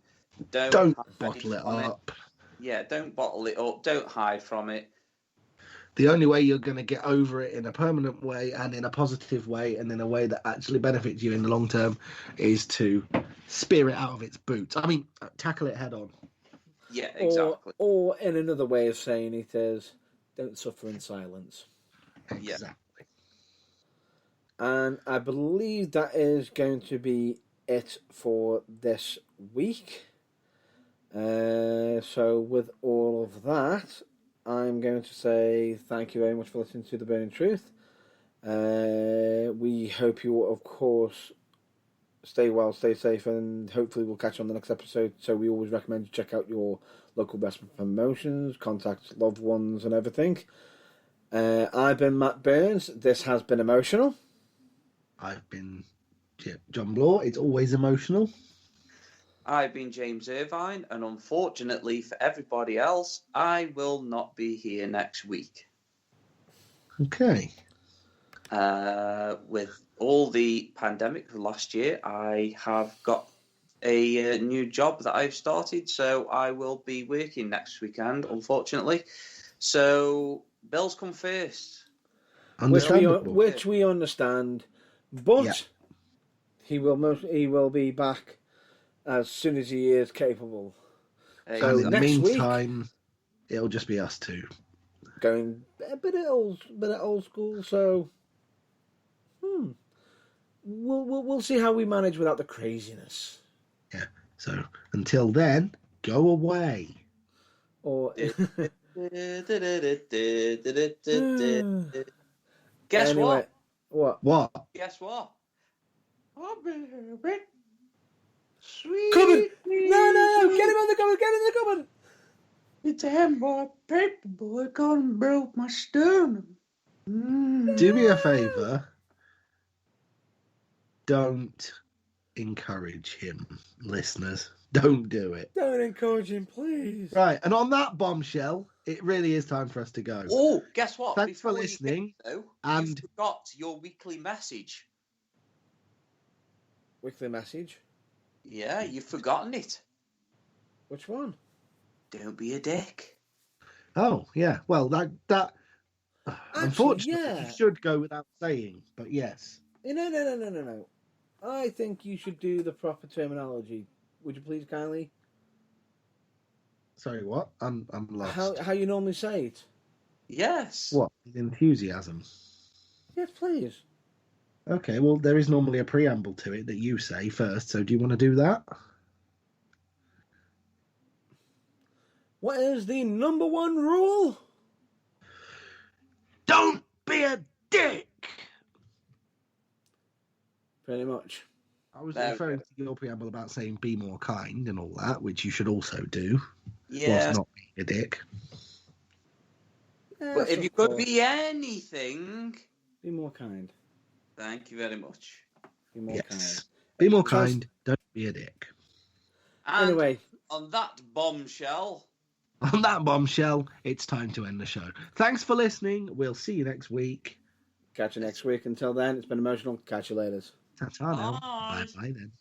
Don't bottle it up. Yeah, don't bottle it up. Don't hide from it. The only way you're going to get over it in a permanent way and in a positive way and in a way that actually benefits you in the long term is to spear it out of its boots. I mean, tackle it head on. Yeah, exactly. Or in another way of saying it is, don't suffer in silence. Exactly. And I believe that is going to be it for this week. So with all of that, I'm going to say thank you very much for listening to The Burning Truth. We hope you, of course, stay well, stay safe, and hopefully we'll catch you on the next episode. So we always recommend you check out your local wrestling promotions, contact loved ones and everything. I've been Matt Burns. This has been Emotional. I've been John Bloor. It's always emotional. I've been James Irvine, and unfortunately for everybody else, I will not be here next week. Okay. With all the pandemic of last year, I have got a new job that I've started, so I will be working next weekend, unfortunately. So bills come first. Understandable. Which we understand, but Yeah. he will be back as soon as he is capable. So And in the next meantime, it'll just be us two. Going a bit of old school. So, we'll see how we manage without the craziness. Yeah. So until then, go away. Or Guess anyway, what? What? Guess what? I'll be a bit sweet. cupboard! No! Get him on the cupboard! Get him in the cupboard! It's a handball paper boy gone broke my sternum. Do me a favour. Don't encourage him, listeners. Don't do it. Don't encourage him, please. Right, and on that bombshell, it really is time for us to go. Oh, guess what? Thanks Before for listening. You And forgot your weekly message. Weekly message? Yeah, you've forgotten it. Which one? Don't be a dick. oh yeah, well that Actually, unfortunately yeah. you should go without saying, but yes. No. I think you should do the proper terminology. Would you please kindly? Sorry, what? I'm lost. How you normally say it? Yes. What? Enthusiasm. Yes, please. Okay, well there is normally a preamble to it that you say first, so do you want to do that? What is the number one rule? Don't be a dick! Pretty much. I was referring to your preamble about saying be more kind and all that, which you should also do. Yeah. Whilst not being a dick. Yes, But if of you could course. be anything, Be more kind. thank you very much. Be more kind. Be more kind, don't be a dick. And Anyway. on that bombshell. On that bombshell, it's time to end the show. Thanks for listening. We'll see you next week. Catch you next week. Until then, it's been emotional. Catch you later. Ta-ta now. Bye-bye then.